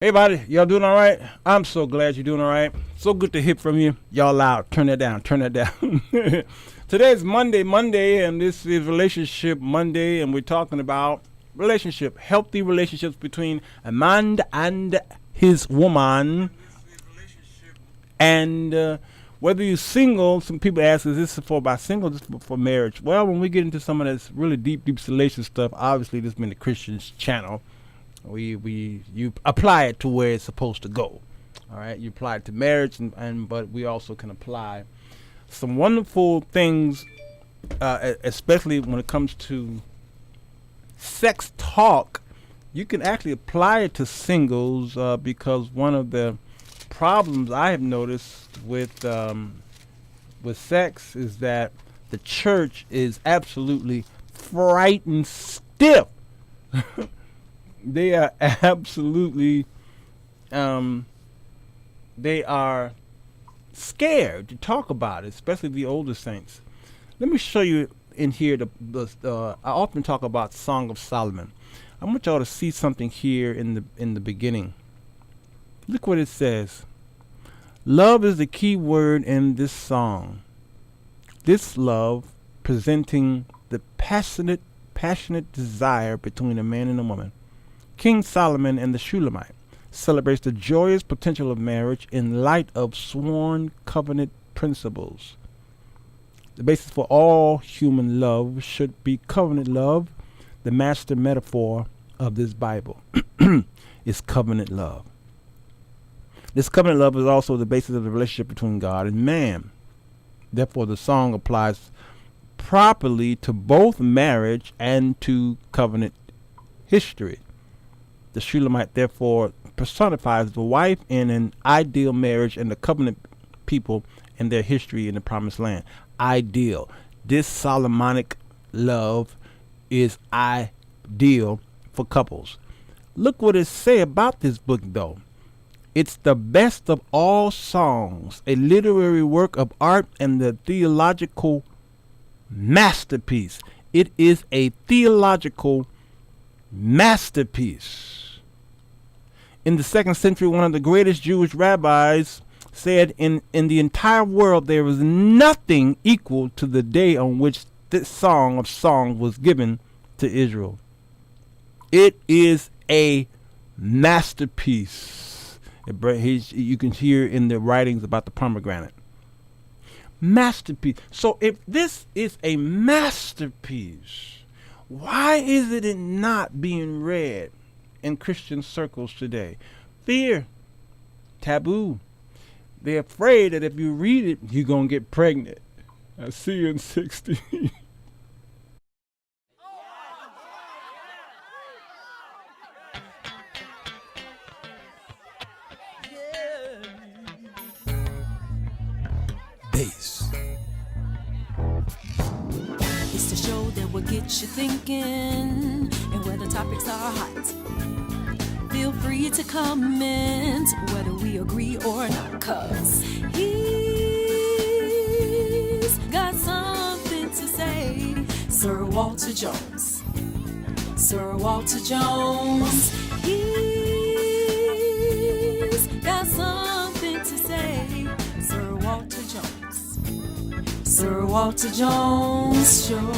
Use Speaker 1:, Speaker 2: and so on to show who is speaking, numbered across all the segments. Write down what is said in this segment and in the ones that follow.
Speaker 1: Hey, buddy, y'all doing all right? I'm so glad you're doing all right. So good to hear from you. Y'all loud. Turn that down. Turn that down. Today's Monday, and this is Relationship Monday, and we're talking about healthy relationships between a man and his woman. And whether you're single, some people ask, is this for about single, this for marriage? Well, when we get into some of this really deep salacious stuff, obviously this has been the Christian's channel. You apply it to where it's supposed to go. All right, you apply it to marriage, but we also can apply some wonderful things, especially when it comes to sex talk. You can actually apply it to singles because one of the problems I have noticed with sex is that the church is absolutely frightened stiff. They are absolutely, they are scared to talk about it, especially the older saints. Let me show you in here. I often talk about Song of Solomon. I want y'all to see something here in the beginning. Look what it says. Love is the key word in this song. This love presenting the passionate desire between a man and a woman. King Solomon and the Shulamite celebrates the joyous potential of marriage in light of sworn covenant principles. The basis for all human love should be covenant love. The master metaphor of this Bible is covenant love. This covenant love is also the basis of the relationship between God and man. Therefore, the song applies properly to both marriage and to covenant history. The Shulamite therefore personifies the wife in an ideal marriage and the covenant people in their history in the promised land. Ideal. This Solomonic love is ideal for couples. Look what it says about this book, though. It's the best of all songs, a literary work of art and the theological masterpiece. It is a theological masterpiece. In the 2nd century, one of the greatest Jewish rabbis said, in the entire world there is nothing equal to the day on which this song of songs was given to Israel. It is a masterpiece. You can hear in the writings about the pomegranate. Masterpiece. So if this is a masterpiece, why is it not being read in Christian circles today? Fear. Taboo. They're afraid that if you read it, you're going to get pregnant. I see you in 60. Bass.
Speaker 2: It's the show that will get you thinking, and where the topics are hot. Feel free to comment whether we agree or not, 'cause he's got something to say. Sirwalterj Jones. Sirwalterj Jones. He's got something to say. Sirwalterj Jones. Sirwalterj Jones Show.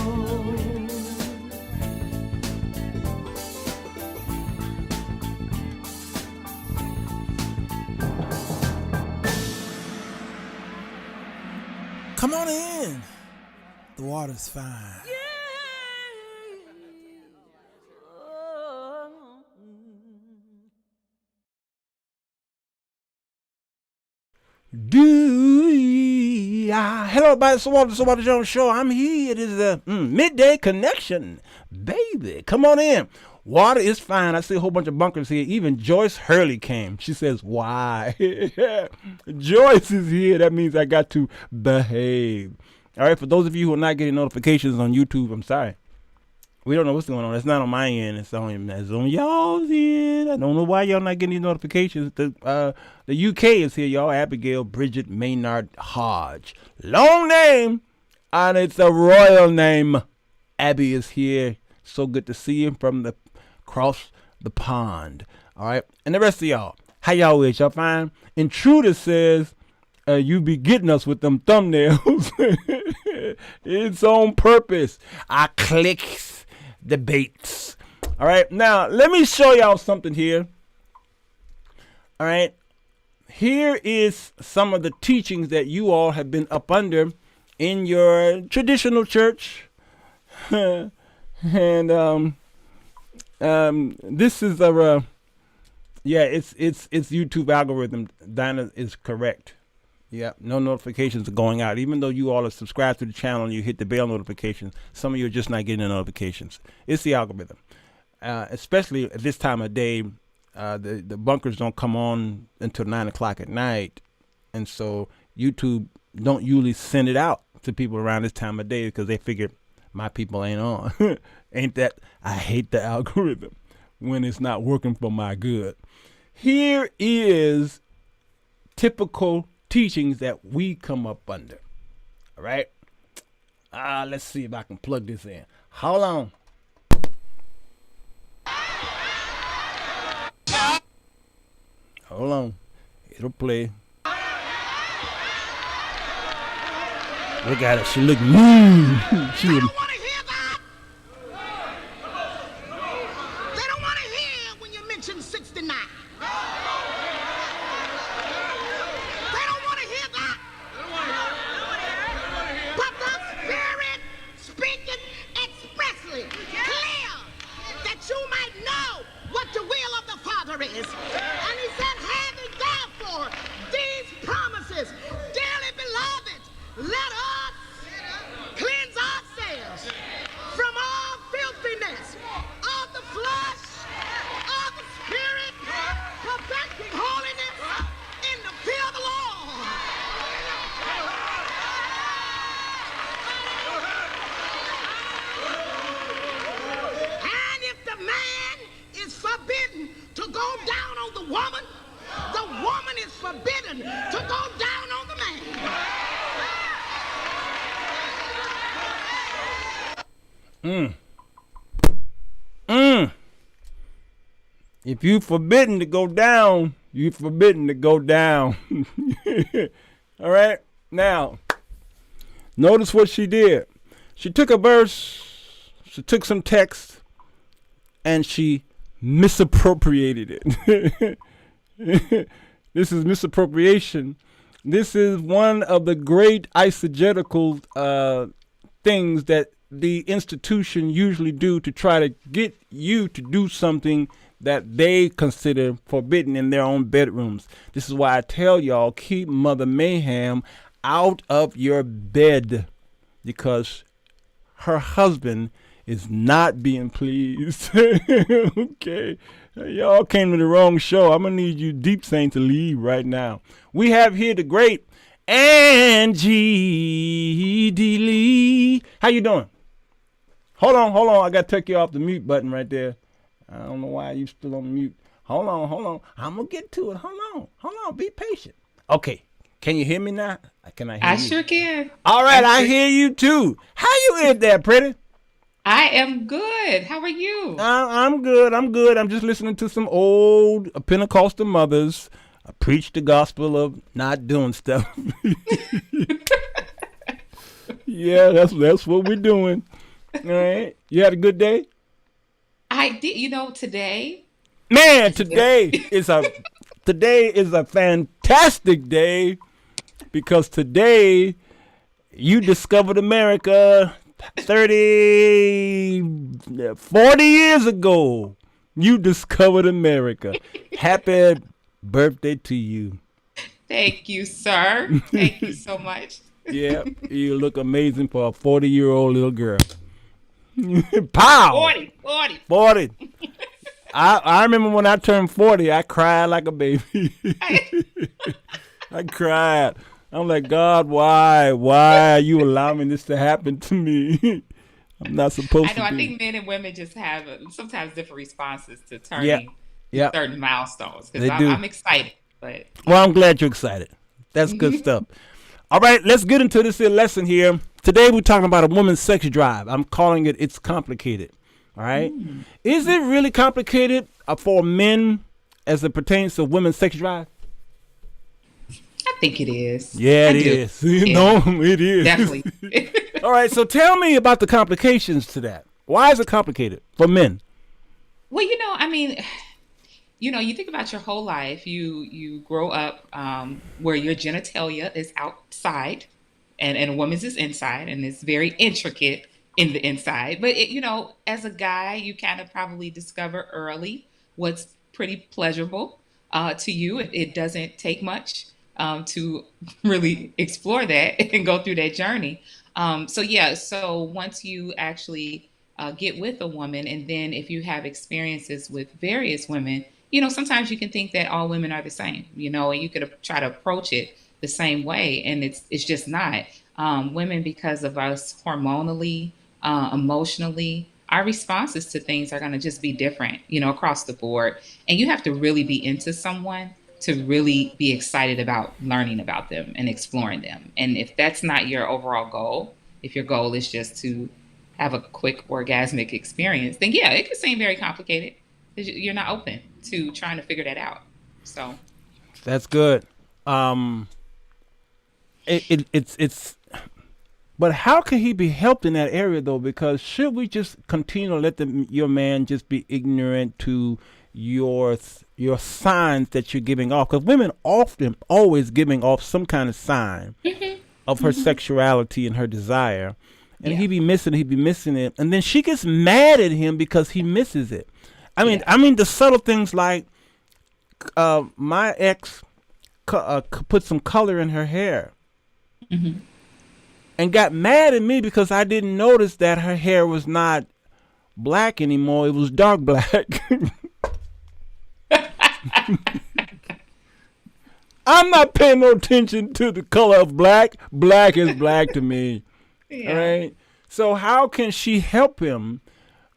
Speaker 1: Come on in. The water's fine. Hello, everybody. Sirwalterj Jones Show. I'm here. It is a midday connection, baby. Come on in. Water is fine. I see a whole bunch of bunkers here. Even Joyce Hurley came. She says, why? Joyce is here. That means I got to behave. All right, for those of you who are not getting notifications on YouTube, I'm sorry. We don't know what's going on. It's not on my end. It's on y'all's end. I don't know why y'all not getting these notifications. The UK is here, y'all. Abigail Bridget Maynard Hodge. Long name, and it's a royal name. Abby is here. So good to see you from across the pond. All right. And the rest of y'all, how y'all is? Y'all fine? Intruder says, you be getting us with them thumbnails. It's on purpose. I clicks debates. All right. Now, let me show y'all something here. All right. Here is some of the teachings that you all have been up under in your traditional church. And this is a it's YouTube algorithm. Dinah is correct. Yeah, no notifications are going out. Even though you all are subscribed to the channel and you hit the bell notifications, some of you are just not getting the notifications. It's the algorithm. Especially at this time of day, the bunkers don't come on until 9 o'clock at night. And so YouTube don't usually send it out to people around this time of day because they figure my people ain't on. I hate the algorithm when it's not working for my good. Here is typical teachings that we come up under. All right. Let's see if I can plug this in. Hold on. Hold on. It'll play. Look at her. She look mean. She
Speaker 3: They
Speaker 1: look.
Speaker 3: don't want to hear that. They don't want to hear when you mention 69. They don't want to hear that. But the Spirit speaking expressly, clear, that you might know what the will of the Father is. And he said, having therefore these promises, dearly beloved, let us cleanse ourselves from all filthiness of the flesh, of the spirit, perfecting holiness in the fear of the Lord. And if the man is forbidden to go down on the woman is forbidden to go down on the man.
Speaker 1: If you forbidden to go down, you forbidden to go down. All right. Now, notice what she did. She took a verse, she took some text, and she misappropriated it. This is misappropriation. This is one of the great eisegetical things that the institution usually do to try to get you to do something that they consider forbidden in their own bedrooms. This is why I tell y'all, keep Mother Mayhem out of your bed, because her husband is not being pleased. Okay. Y'all came to the wrong show. I'm going to need you deep saints to leave right now. We have here the great Angie D. Lee. How you doing? Hold on. I got to take you off the mute button right there. I don't know why you still on mute. Hold on. I'm going to get to it. Hold on. Be patient. Okay. Can you hear me now? Can I hear you?
Speaker 4: I sure can.
Speaker 1: All right. I hear you too. How you in there, pretty?
Speaker 4: I am good. How are you?
Speaker 1: I'm good. I'm just listening to some old Pentecostal mothers preach the gospel of not doing stuff. Yeah, that's what we're doing. All right. You had a good day?
Speaker 4: I did. Today.
Speaker 1: Man, today is a fantastic day, because today you discovered America 40 years ago. You discovered America. Happy birthday to you.
Speaker 4: Thank you, sir. Thank you so much.
Speaker 1: Yeah, you look amazing for a 40-year-old little girl. Pow! 40. I remember when I turned 40, I cried like a baby. I cried. I'm like, God, why are you allowing this to happen to me? I'm not supposed to be.
Speaker 4: I think men and women just have sometimes different responses to turning certain milestones. Because I'm excited. But
Speaker 1: well, I'm glad you're excited. That's good stuff. All right, let's get into this lesson here. Today we're talking about a woman's sex drive. I'm calling it It's Complicated. All right. Is it really complicated for men as it pertains to women's sex drive?
Speaker 4: I think it is.
Speaker 1: Yeah, it is. No, it is.
Speaker 4: Definitely.
Speaker 1: All right, so tell me about the complications to that. Why is it complicated for men?
Speaker 4: Well, I mean, you think about your whole life. You grow up where your genitalia is outside, and a woman's is inside, and it's very intricate in the inside. But as a guy, you kind of probably discover early what's pretty pleasurable to you. It doesn't take much to really explore that and go through that journey. So once you actually get with a woman, and then if you have experiences with various women, sometimes you can think that all women are the same, and you could try to approach it the same way, and it's just not. Women, because of us hormonally, emotionally, our responses to things are going to just be different, across the board. And you have to really be into someone to really be excited about learning about them and exploring them. And if that's not your overall goal, if your goal is just to have a quick orgasmic experience, then yeah, it could seem very complicated. You're not open to trying to figure that out. So
Speaker 1: that's good. It's but how can he be helped in that area though? Because should we just continue to let your man just be ignorant to your signs that you're giving off? Because women often always giving off some kind of sign of her sexuality and her desire, and he be missing it, and then she gets mad at him because he misses it. I mean the subtle things like my ex put some color in her hair. And got mad at me because I didn't notice that her hair was not black anymore. It was dark black. I'm not paying no attention to the color of black. Black is black to me. Yeah. All right. So how can she help him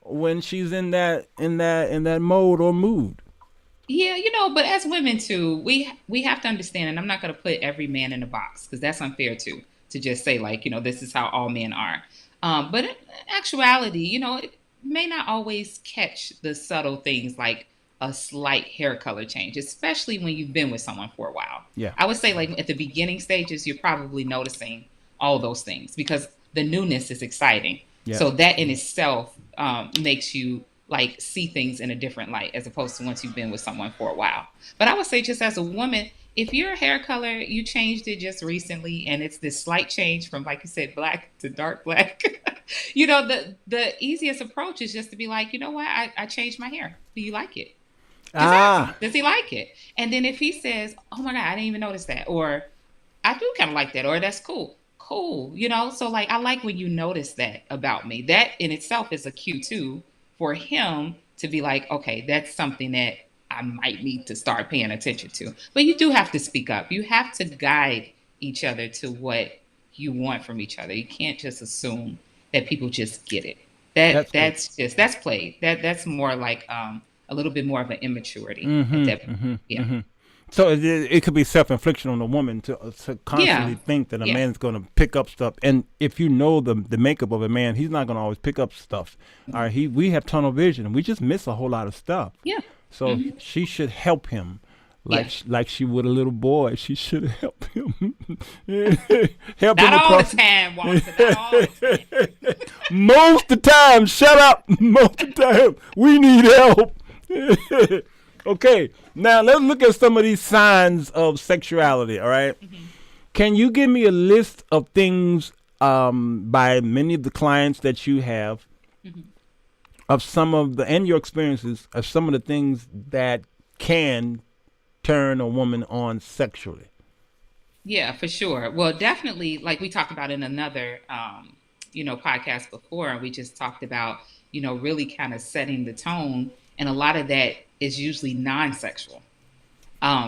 Speaker 1: when she's in that mode or mood?
Speaker 4: Yeah, but as women too, we have to understand, and I'm not going to put every man in a box because that's unfair too. To just say like, this is how all men are. But in actuality, it may not always catch the subtle things like a slight hair color change, especially when you've been with someone for a while.
Speaker 1: Yeah.
Speaker 4: I would say like at the beginning stages, you're probably noticing all those things because the newness is exciting. Yeah. So that in itself makes you like see things in a different light as opposed to once you've been with someone for a while. But I would say just as a woman, if your hair color, you changed it just recently and it's this slight change from, like you said, black to dark black, the easiest approach is just to be like, you know what, I changed my hair. Do you like it? Does he like it? And then if he says, oh my God, I didn't even notice that, or I do kind of like that, or that's cool. So like, I like when you notice that about me. That in itself is a cue too for him to be like, okay, that's something that I might need to start paying attention to. But you do have to speak up. You have to guide each other to what you want from each other. You can't just assume that people just get it. That's played. That's more like a little bit more of an immaturity.
Speaker 1: So it could be self-infliction on the woman to constantly think that a man's going to pick up stuff. And if you know the makeup of a man, he's not going to always pick up stuff. All right, we have tunnel vision, and we just miss a whole lot of stuff.
Speaker 4: Yeah.
Speaker 1: So she should help him like she would a little boy. She should help him. Help
Speaker 4: not
Speaker 1: him
Speaker 4: all the time, Walter. Not all the time.
Speaker 1: Most of the time. Shut up. Most of the time. We need help. Okay. Now let's look at some of these signs of sexuality. All right. Can you give me a list of things by many of the clients that you have? Of some of and your experiences of some of the things that can turn a woman on sexually.
Speaker 4: Yeah, for sure. Well, definitely, like we talked about in another, podcast before, we just talked about, really kind of setting the tone. And a lot of that is usually non-sexual.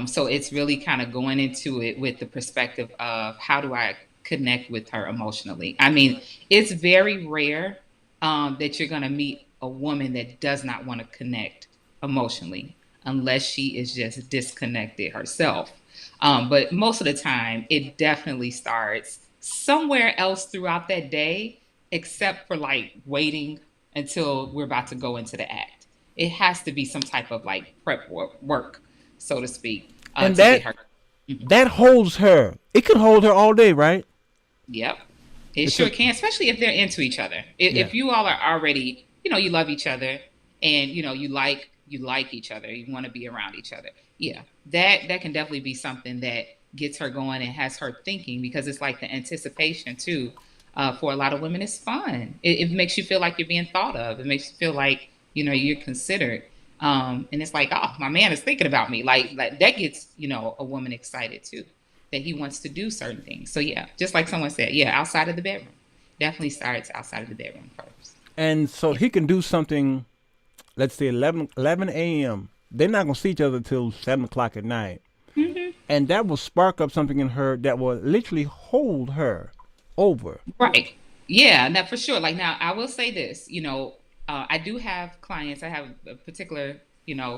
Speaker 4: So it's really kind of going into it with the perspective of how do I connect with her emotionally? I mean, it's very rare that you're going to meet a woman that does not want to connect emotionally unless she is just disconnected herself. But most of the time, it definitely starts somewhere else throughout that day, except for like waiting until we're about to go into the act. It has to be some type of like prep work so to speak,
Speaker 1: And
Speaker 4: to get her.
Speaker 1: that holds her. It could hold her all day, right?
Speaker 4: Yep. It
Speaker 1: It's a
Speaker 4: sure can, especially if they're into each other.
Speaker 1: yeah.
Speaker 4: If you all are already, you love each other, and you like each other, you want to be around each other. Yeah, that can definitely be something that gets her going and has her thinking, because it's like the anticipation too. For a lot of women, it's fun. It makes you feel like you're being thought of. It makes you feel like you're considered. And it's like, oh, my man is thinking about me. Like that gets a woman excited too, that he wants to do certain things. So yeah, just like someone said, yeah, outside of the bedroom. Definitely starts outside of the bedroom first.
Speaker 1: And so
Speaker 4: Yeah.
Speaker 1: he can do something. Let's say 11 a.m. They're not gonna see each other till 7 o'clock at night,
Speaker 4: Hmm.
Speaker 1: and that will spark up something in her that will literally hold her over.
Speaker 4: Right. Yeah, now for sure. Like now, I will say this. I do have clients. I have a particular,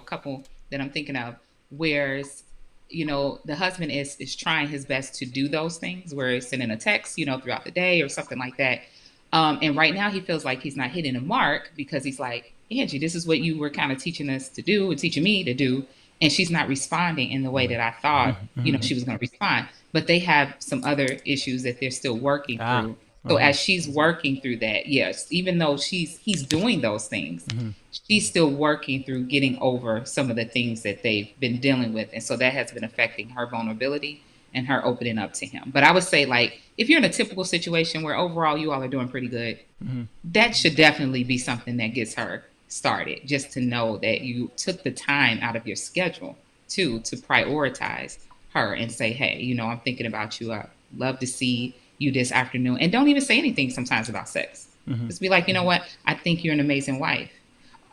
Speaker 4: couple that I'm thinking of, whereas, the husband is trying his best to do those things, where he's sending a text, throughout the day or something like that. And right now, he feels like he's not hitting a mark, because he's like, Angie, this is what you were kind of teaching us to do and teaching me to do, and she's not responding in the way that I thought, she was going to respond. But they have some other issues that they're still working
Speaker 1: Ah.
Speaker 4: through. So as she's working through that, yes, even though he's doing those things, she's still working through getting over some of the things that they've been dealing with, and so that has been affecting her vulnerability and her opening up to him. But I would say, like, if you're in a typical situation where overall you all are doing pretty good, that should definitely be something that gets her started. Just to know that you took the time out of your schedule to prioritize her and say, hey, I'm thinking about you. I love to see you this afternoon. And don't even say anything sometimes about sex. Just be like, you know what? I think you're an amazing wife.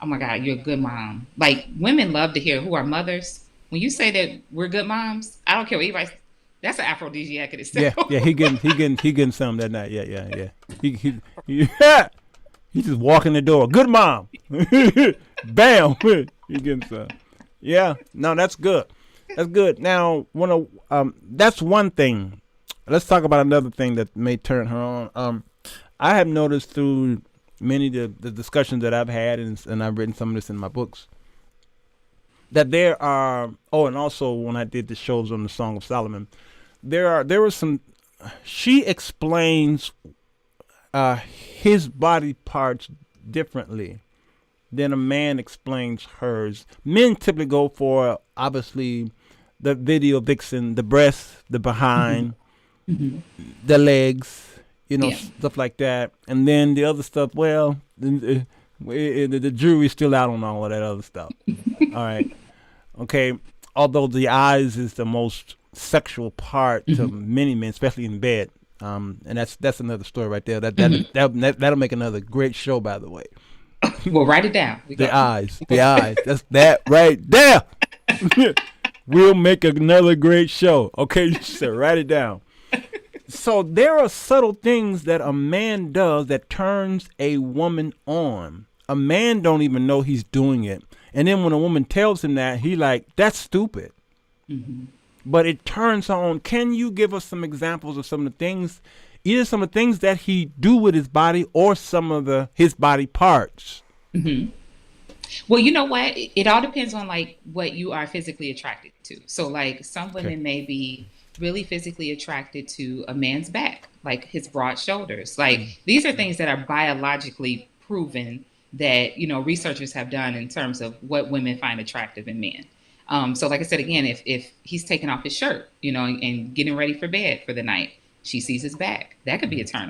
Speaker 4: Oh my God, you're a good mom. Like, women love to hear, who are mothers. When you say that we're good moms, I don't care what anybody. That's an aphrodisiac in
Speaker 1: Yeah,
Speaker 4: itself.
Speaker 1: yeah. He getting some that night. Yeah, yeah, yeah. Yeah. He just walking the door. Good mom. Bam. He getting some. Yeah. No, that's good. That's good. Now, that's one thing. Let's talk about another thing that may turn her on. I have noticed through many of the discussions that I've had, and I've written some of this in my books, that there are. Oh, and also when I did the shows on the Song of Solomon, there were some. She explains his body parts differently than a man explains hers. Men typically go for, obviously, the video vixen, the breast, the behind, the legs,
Speaker 4: Yeah.
Speaker 1: stuff like that. And then the other stuff, well, the jury's still out on all of that other stuff. All right. Okay. Although the eyes is the most sexual part to many men, especially in bed. And that's another story right there. That'll make another great show, by the way.
Speaker 4: Well, write it down.
Speaker 1: The eyes. That's that right there. We'll make another great show. Okay, you said write it down. So there are subtle things that a man does that turns a woman on. A man don't even know he's doing it. And then when a woman tells him that, he like, that's stupid. But it turns her on. Can you give us some examples of some of the things, either some of the things that he do with his body or some of his body parts?
Speaker 4: Well, you know what? It all depends on like what you are physically attracted to. So like some
Speaker 1: Okay.
Speaker 4: women may be really physically attracted to a man's back, like his broad shoulders. Like these are things that are biologically proven that, researchers have done in terms of what women find attractive in men. So like I said, again, if he's taking off his shirt, and getting ready for bed for the night, she sees his back. That could be a turn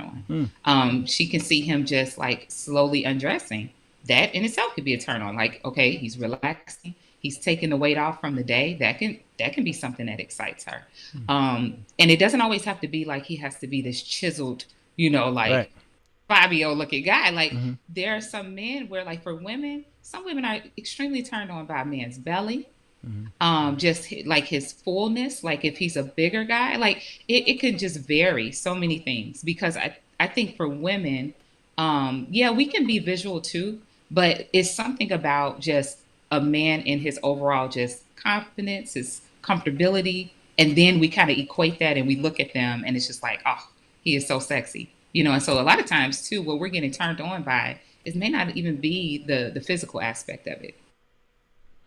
Speaker 4: on. She can see him just like slowly undressing. That in itself could be a turn on. Like, okay, he's relaxing. He's taking the weight off from the day. That can be something that excites her. And it doesn't always have to be like he has to be this chiseled, like
Speaker 1: Right.
Speaker 4: Fabio looking guy. Like there are some men where, like, for women, some women are extremely turned on by a man's belly. Just like his fullness, like if he's a bigger guy, like it could just vary so many things, because I think for women, yeah, we can be visual too, but it's something about just a man in his overall just confidence, his comfortability, and then we kind of equate that and we look at them and it's just like, oh, he is so sexy, and so a lot of times too, what we're getting turned on by, it may not even be the physical aspect of it,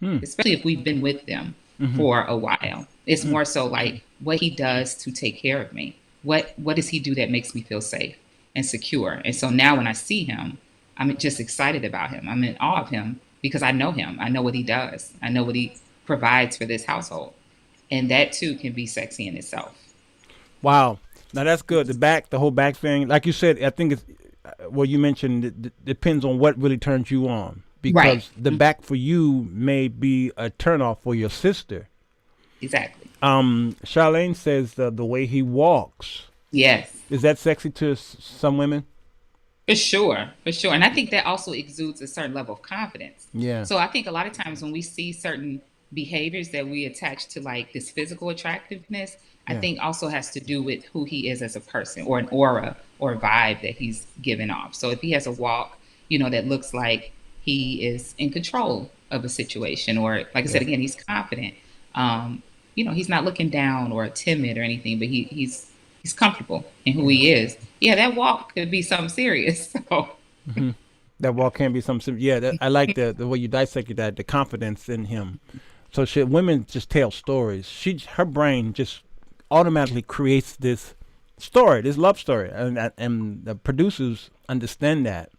Speaker 4: especially if we've been with them for a while. It's more so like what he does to take care of me. What does he do that makes me feel safe and secure? And so now when I see him, I'm just excited about him. I'm in awe of him because I know him. I know what he does. I know what he provides for this household. And that too can be sexy in itself.
Speaker 1: Wow. Now that's good. The whole back thing, like you said, I think it's well. You mentioned it depends on what really turns you on
Speaker 4: Right.
Speaker 1: because the back for you may be a turnoff for your sister.
Speaker 4: Exactly.
Speaker 1: Charlene says the way he walks
Speaker 4: Yes.
Speaker 1: is that sexy to some women.
Speaker 4: For sure, for sure. And I think that also exudes a certain level of confidence.
Speaker 1: Yeah.
Speaker 4: So I think a lot of times when we see certain behaviors that we attach to like this physical attractiveness, I
Speaker 1: Yeah.
Speaker 4: think also has to do with who he is as a person or an aura or vibe that he's giving off. So if he has a walk, that looks like he is in control of a situation, or like I
Speaker 1: Yeah.
Speaker 4: said again, he's confident. He's not looking down or timid or anything, but he's comfortable in who he is. Yeah, that walk could be something serious. So
Speaker 1: That walk can be something. Yeah, I like the way you dissected that, the confidence in him. So women just tell stories. Her brain just automatically creates this story, this love story, and the producers understand that.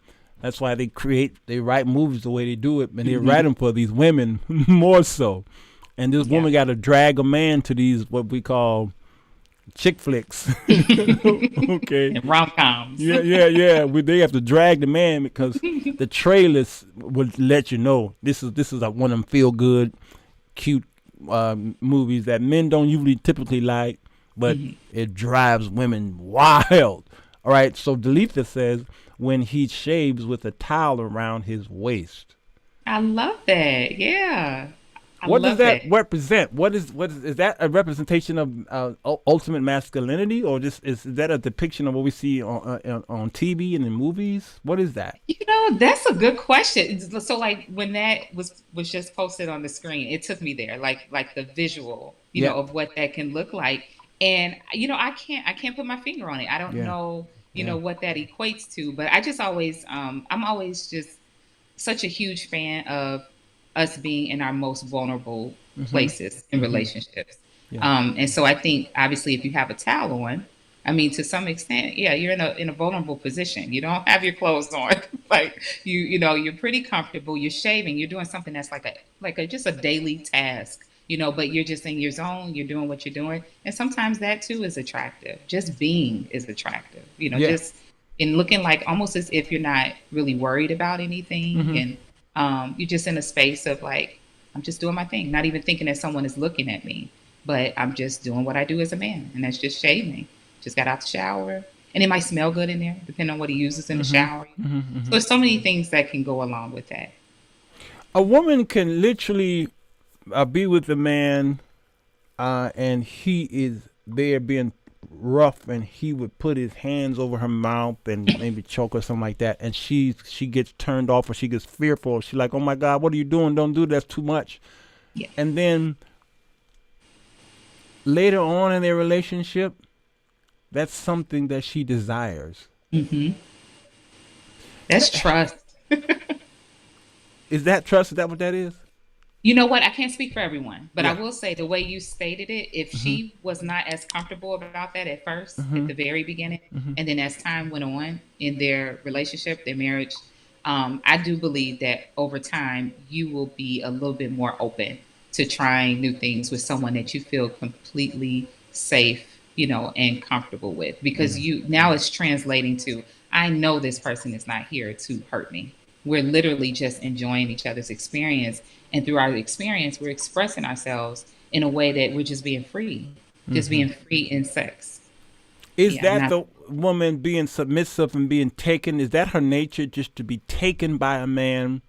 Speaker 1: That's why they write movies the way they do it, and they write them for these women more so. And this
Speaker 4: yeah.
Speaker 1: woman got to drag a man to these what we call chick flicks. Okay.
Speaker 4: And rom coms.
Speaker 1: Yeah. They have to drag the man because the trailers would let you know this is like one of them feel good, cute movies that men don't usually typically like, but it drives women wild. All right. So Delitha says when he shaves with a towel around his waist.
Speaker 4: I love that. Yeah. I
Speaker 1: What does
Speaker 4: love
Speaker 1: that represent? What is that a representation of ultimate masculinity, or just is that a depiction of what we see on TV and in movies? What is that?
Speaker 4: That's a good question. So like when that was just posted on the screen, it took me there, like the visual,
Speaker 1: Yeah.
Speaker 4: of what that can look like. And I can't put my finger on it. I don't
Speaker 1: Yeah.
Speaker 4: know,
Speaker 1: Yeah.
Speaker 4: what that equates to, but I just always I'm always just such a huge fan of us being in our most vulnerable places in relationships.
Speaker 1: Yeah.
Speaker 4: And so I think obviously if you have a towel on, I mean, to some extent, yeah, you're in a vulnerable position. You don't have your clothes on, like you're pretty comfortable. You're shaving. You're doing something that's like a just a daily task, But you're just in your zone. You're doing what you're doing, and sometimes that too is attractive. Just being is attractive,
Speaker 1: Yeah.
Speaker 4: Just in looking like almost as if you're not really worried about anything, and you're just in a space of like I'm just doing my thing, not even thinking that someone is looking at me, but I'm just doing what I do as a man, and that's just shaving. Just got out the shower. And it might smell good in there, depending on what he uses in the shower. So there's so many things that can go along with that.
Speaker 1: A woman can literally be with a man, and he is there being rough, and he would put his hands over her mouth and maybe choke or something like that, and she gets turned off or she gets fearful. She's like, "Oh my God, what are you doing? Don't do that. That's too much."
Speaker 4: Yeah.
Speaker 1: And then later on in their relationship, that's something that she desires.
Speaker 4: That's trust.
Speaker 1: Is that trust? Is that what that is?
Speaker 4: You know what? I can't speak for everyone, but I
Speaker 1: Yeah.
Speaker 4: will say the way you stated it, if she was not as comfortable about that at first, at the very beginning, and then as time went on in their relationship, their marriage, I do believe that over time you will be a little bit more open to trying new things with someone that you feel completely safe, and comfortable with, because you now it's translating to, I know this person is not here to hurt me. We're literally just enjoying each other's experience. And through our experience, we're expressing ourselves in a way that we're just being free, just being free in sex.
Speaker 1: Is
Speaker 4: Yeah,
Speaker 1: that
Speaker 4: not
Speaker 1: the woman being submissive and being taken? Is that her nature, just to be taken by a man,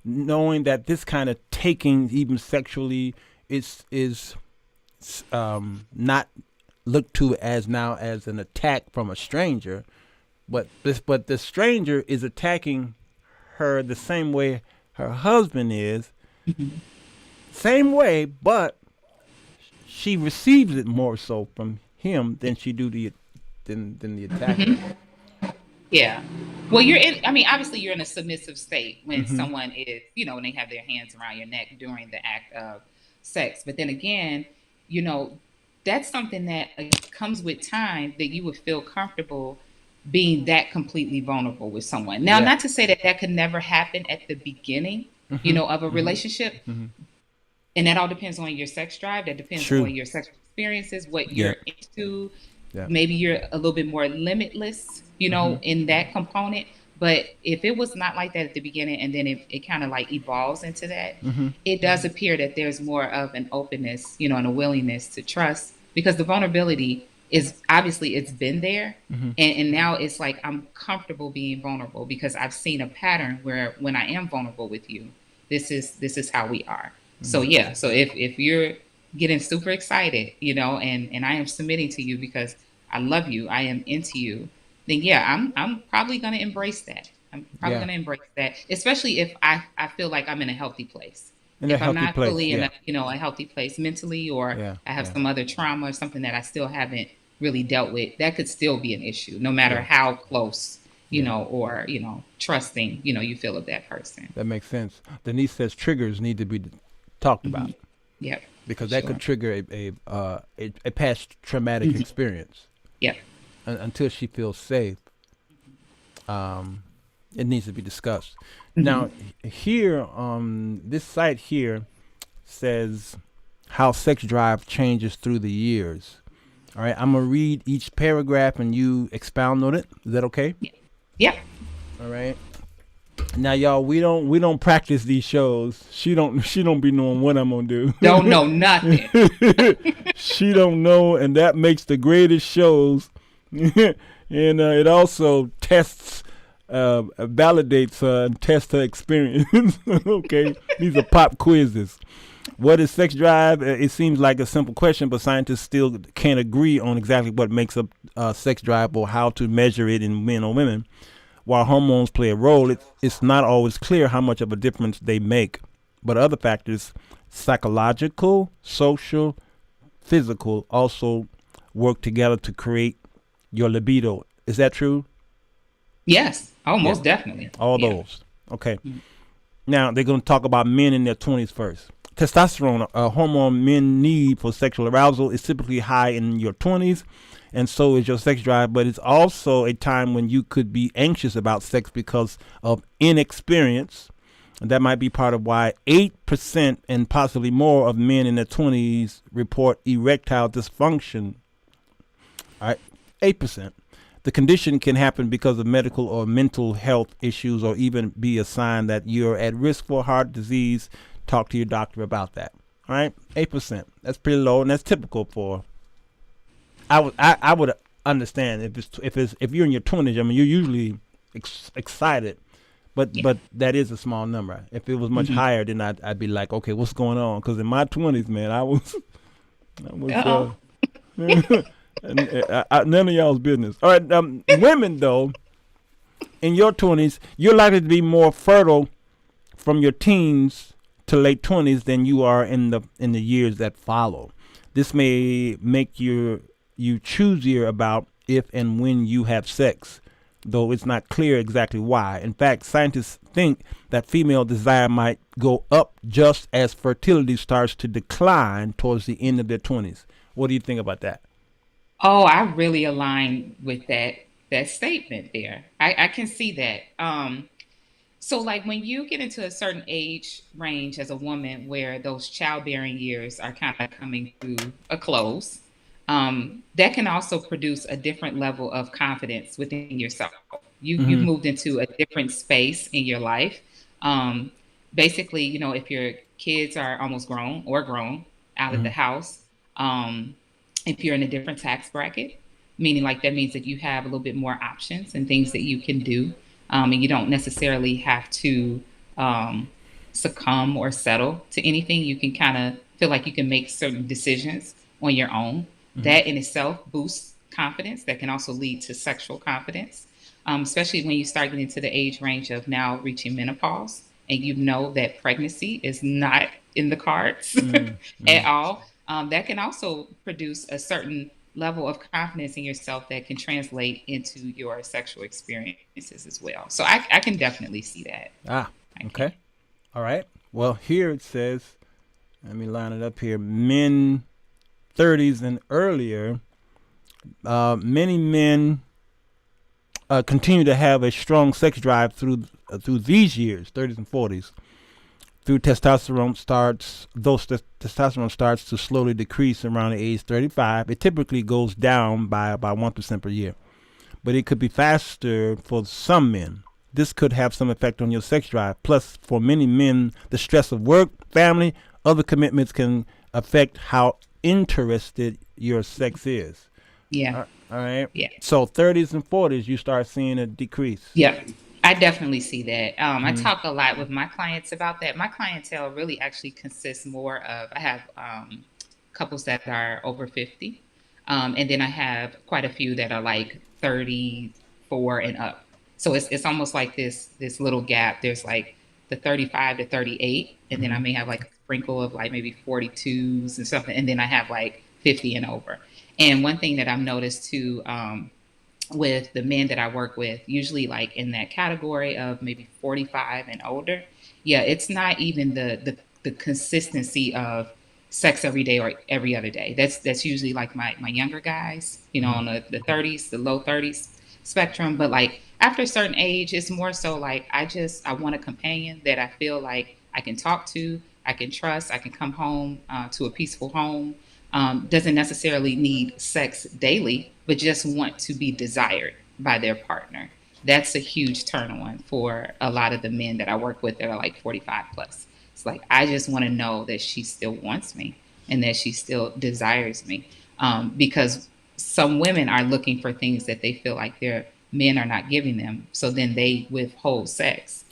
Speaker 1: knowing that this kind of taking, even sexually, is not looked to as now as an attack from a stranger, but the stranger is attacking her the same way her husband is, same way, but she receives it more so from him than she do than the attacker.
Speaker 4: Yeah. Well, I mean, obviously you're in a submissive state when someone is, when they have their hands around your neck during the act of sex. But then again, you know, that's something that comes with time that you would feel comfortable being that completely vulnerable with someone. Now,
Speaker 1: Yeah.
Speaker 4: not to say that that could never happen at the beginning,
Speaker 1: Mm-hmm.
Speaker 4: of a
Speaker 1: Mm-hmm.
Speaker 4: relationship,
Speaker 1: Mm-hmm.
Speaker 4: and that all depends on your sex drive. That depends
Speaker 1: True.
Speaker 4: on your sexual experiences, what
Speaker 1: Yeah.
Speaker 4: you're into.
Speaker 1: Yeah.
Speaker 4: Maybe you're a little bit more limitless,
Speaker 1: Mm-hmm.
Speaker 4: in that component. But if it was not like that at the beginning and then it kind of like evolves into that,
Speaker 1: Mm-hmm.
Speaker 4: it does appear that there's more of an openness, and a willingness to trust, because the vulnerability is obviously it's been there.
Speaker 1: Mm-hmm.
Speaker 4: And now it's like I'm comfortable being vulnerable because I've seen a pattern where when I am vulnerable with you, this is how we are. So yeah, so if you're getting super excited, and I am submitting to you because I love you, I am into you, then yeah, I'm probably gonna embrace that. I'm probably
Speaker 1: Yeah.
Speaker 4: gonna embrace that, especially if I feel like I'm in a healthy place.
Speaker 1: In a
Speaker 4: If I'm
Speaker 1: healthy
Speaker 4: not
Speaker 1: place.
Speaker 4: fully in
Speaker 1: Yeah.
Speaker 4: a healthy place mentally, or
Speaker 1: Yeah.
Speaker 4: I have
Speaker 1: Yeah.
Speaker 4: some other trauma or something that I still haven't really dealt with, that could still be an issue, no matter
Speaker 1: Yeah.
Speaker 4: how close,
Speaker 1: Yeah.
Speaker 4: or trusting, you feel of that person.
Speaker 1: That makes sense. Denise says triggers need to be talked about
Speaker 4: Yep, for
Speaker 1: because that could
Speaker 4: sure.
Speaker 1: trigger a past traumatic experience.
Speaker 4: Yep.
Speaker 1: Until she feels safe, um, it needs to be discussed. Now, here, this site here says how sex drive changes through the years. All right, I'm gonna read each paragraph and you expound on it. Is that okay?
Speaker 4: Yep.
Speaker 1: All right. Now, y'all, we don't practice these shows. She don't be knowing what I'm gonna do.
Speaker 4: Don't know nothing.
Speaker 1: She don't know, and that makes the greatest shows. And it also tests, validates her and tests her experience. Okay, these are pop quizzes. What is sex drive? It seems like a simple question, but scientists still can't agree on exactly what makes up sex drive or how to measure it in men or women. While hormones play a role, it's not always clear how much of a difference they make. But other factors, psychological, social, physical, also work together to create your libido. Is that true?
Speaker 4: Yes. Oh,
Speaker 1: Yeah.
Speaker 4: most definitely.
Speaker 1: All
Speaker 4: Yeah.
Speaker 1: those. Okay. Now they're going to talk about men in their 20s first. Testosterone, a hormone men need for sexual arousal, is typically high in your 20s, and so is your sex drive. But it's also a time when you could be anxious about sex because of inexperience. And that might be part of why 8% and possibly more of men in their 20s report erectile dysfunction. All right, 8%. The condition can happen because of medical or mental health issues, or even be a sign that you're at risk for heart disease. Talk to your doctor about that. All right, 8%. That's pretty low, and that's typical for. I would understand if you're in your 20s. I mean, you're usually excited, but
Speaker 4: Yeah.
Speaker 1: but that is a small number. If it was much higher, then I'd be like, okay, what's going on? Because in my 20s, man, I was
Speaker 4: Uh-oh.
Speaker 1: and, none of y'all's business. All right, women though, in your 20s, you're likely to be more fertile from your teens to late 20s than you are in the years that follow. This may make you choosier about if and when you have sex, though it's not clear exactly why. In fact, scientists think that female desire might go up just as fertility starts to decline towards the end of their 20s. What do you think about that?
Speaker 4: Oh, I really align with that statement there. I can see that. So like when you get into a certain age range as a woman where those childbearing years are kind of coming to a close, that can also produce a different level of confidence within yourself. You've
Speaker 1: Mm-hmm.
Speaker 4: moved into a different space in your life. Um, Basically, if your kids are almost grown or grown out of
Speaker 1: Mm-hmm.
Speaker 4: the house, if you're in a different tax bracket, meaning like that means that you have a little bit more options and things that you can do, and you don't necessarily have to um, succumb or settle to anything. You can kind of feel like you can make certain decisions on your own.
Speaker 1: Mm-hmm.
Speaker 4: That in itself boosts confidence. That can also lead to sexual confidence, especially when you start getting to the age range of now reaching menopause, and you know that pregnancy is not in the cards
Speaker 1: Mm-hmm.
Speaker 4: at all. That can also produce a certain level of confidence in yourself that can translate into your sexual experiences as well. So I can definitely see that.
Speaker 1: Ah,
Speaker 4: I can.
Speaker 1: okay. All right. Well, here it says Let me line it up here. Men 30s and earlier, many men continue to have a strong sex drive through these years, 30s and 40s. Through testosterone starts to slowly decrease around the age 35. It typically goes down by about 1% per year, but it could be faster for some men. This could have some effect on your sex drive. Plus, for many men, the stress of work, family, other commitments can affect how interested your sex is.
Speaker 4: Yeah.
Speaker 1: All right.
Speaker 4: Yeah.
Speaker 1: So 30s and 40s, you start seeing a decrease.
Speaker 4: Yeah. I definitely see that. I talk a lot with my clients about that. My clientele really actually consists more of, I have couples that are over 50. And then I have quite a few that are like 34 and up. So it's almost like this little gap. There's like the 35 to 38, and then I may have like a sprinkle of like maybe 42s and something, and then I have like 50 and over. And one thing that I've noticed too, with the men that I work with, usually like in that category of maybe 45 and older, yeah, it's not even the consistency of sex every day or every other day. That's usually like my younger guys, on the 30s, the low 30s spectrum. But like after a certain age, it's more so like I want a companion that I feel like I can talk to, I can trust, I can come home to a peaceful home. Doesn't necessarily need sex daily, but just want to be desired by their partner. That's a huge turn on for a lot of the men that I work with that are like 45 plus. It's like, I just want to know that she still wants me and that she still desires me. Because some women are looking for things that they feel like their men are not giving them. So then they withhold sex.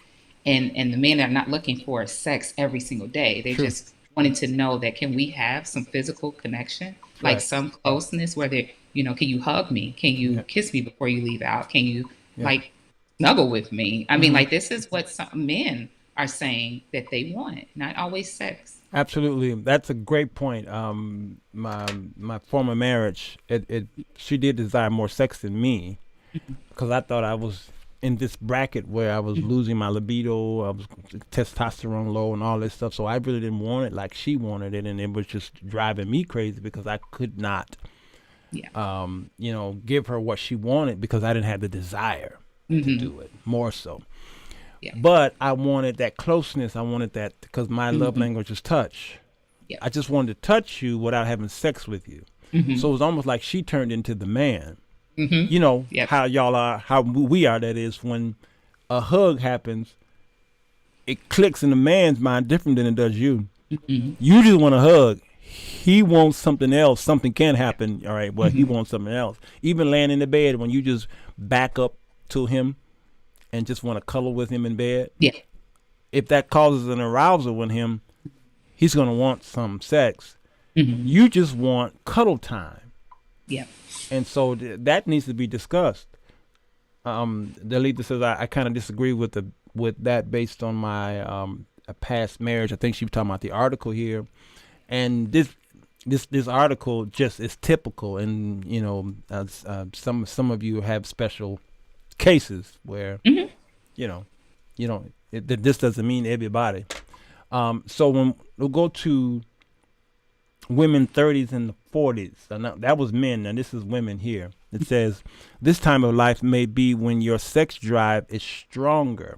Speaker 4: And the men are not looking for sex every single day. They're
Speaker 1: True.
Speaker 4: just wanting to know that, can we have some physical connection, like
Speaker 1: Right.
Speaker 4: some closeness where they, can you hug me? Can you
Speaker 1: Yeah.
Speaker 4: kiss me before you leave out? Can you
Speaker 1: Yeah.
Speaker 4: like snuggle with me? I mean,
Speaker 1: Hmm.
Speaker 4: like this is what some men are saying that they want, not always sex.
Speaker 1: Absolutely, that's a great point. My former marriage, it she did desire more sex than me, because I thought I was in this bracket where I was losing my libido, I was testosterone low and all this stuff. So I really didn't want it like she wanted it, and it was just driving me crazy because I could not,
Speaker 4: Yeah.
Speaker 1: give her what she wanted because I didn't have the desire to
Speaker 4: Hmm.
Speaker 1: do it more so.
Speaker 4: Yeah.
Speaker 1: But I wanted that closeness. I wanted that because my love
Speaker 4: Hmm.
Speaker 1: language is touch.
Speaker 4: Yeah.
Speaker 1: I just wanted to touch you without having sex with you.
Speaker 4: Hmm.
Speaker 1: So it was almost like she turned into the man.
Speaker 4: Hmm.
Speaker 1: You know
Speaker 4: Yep.
Speaker 1: how y'all are, how we are. That is, when a hug happens, it clicks in the man's mind different than it does you.
Speaker 4: Hmm.
Speaker 1: You just want a hug. He wants something else. Something can happen. All right. Well, he
Speaker 4: Hmm.
Speaker 1: wants something else. Even laying in the bed, when you just back up to him and just want to cuddle with him in bed,
Speaker 4: Yeah.
Speaker 1: if that causes an arousal in him, he's gonna want some sex.
Speaker 4: Hmm.
Speaker 1: You just want cuddle time,
Speaker 4: Yeah.
Speaker 1: and so that needs to be discussed. The leader says I kind of disagree with that based on my a past marriage. I think she was talking about the article here, and this article just is typical. And some of you have special cases where
Speaker 4: Hmm.
Speaker 1: you know this doesn't mean everybody. So when we'll go to women 30s and the 40s, and that was men, and this is women here. It says this time of life may be when your sex drive is stronger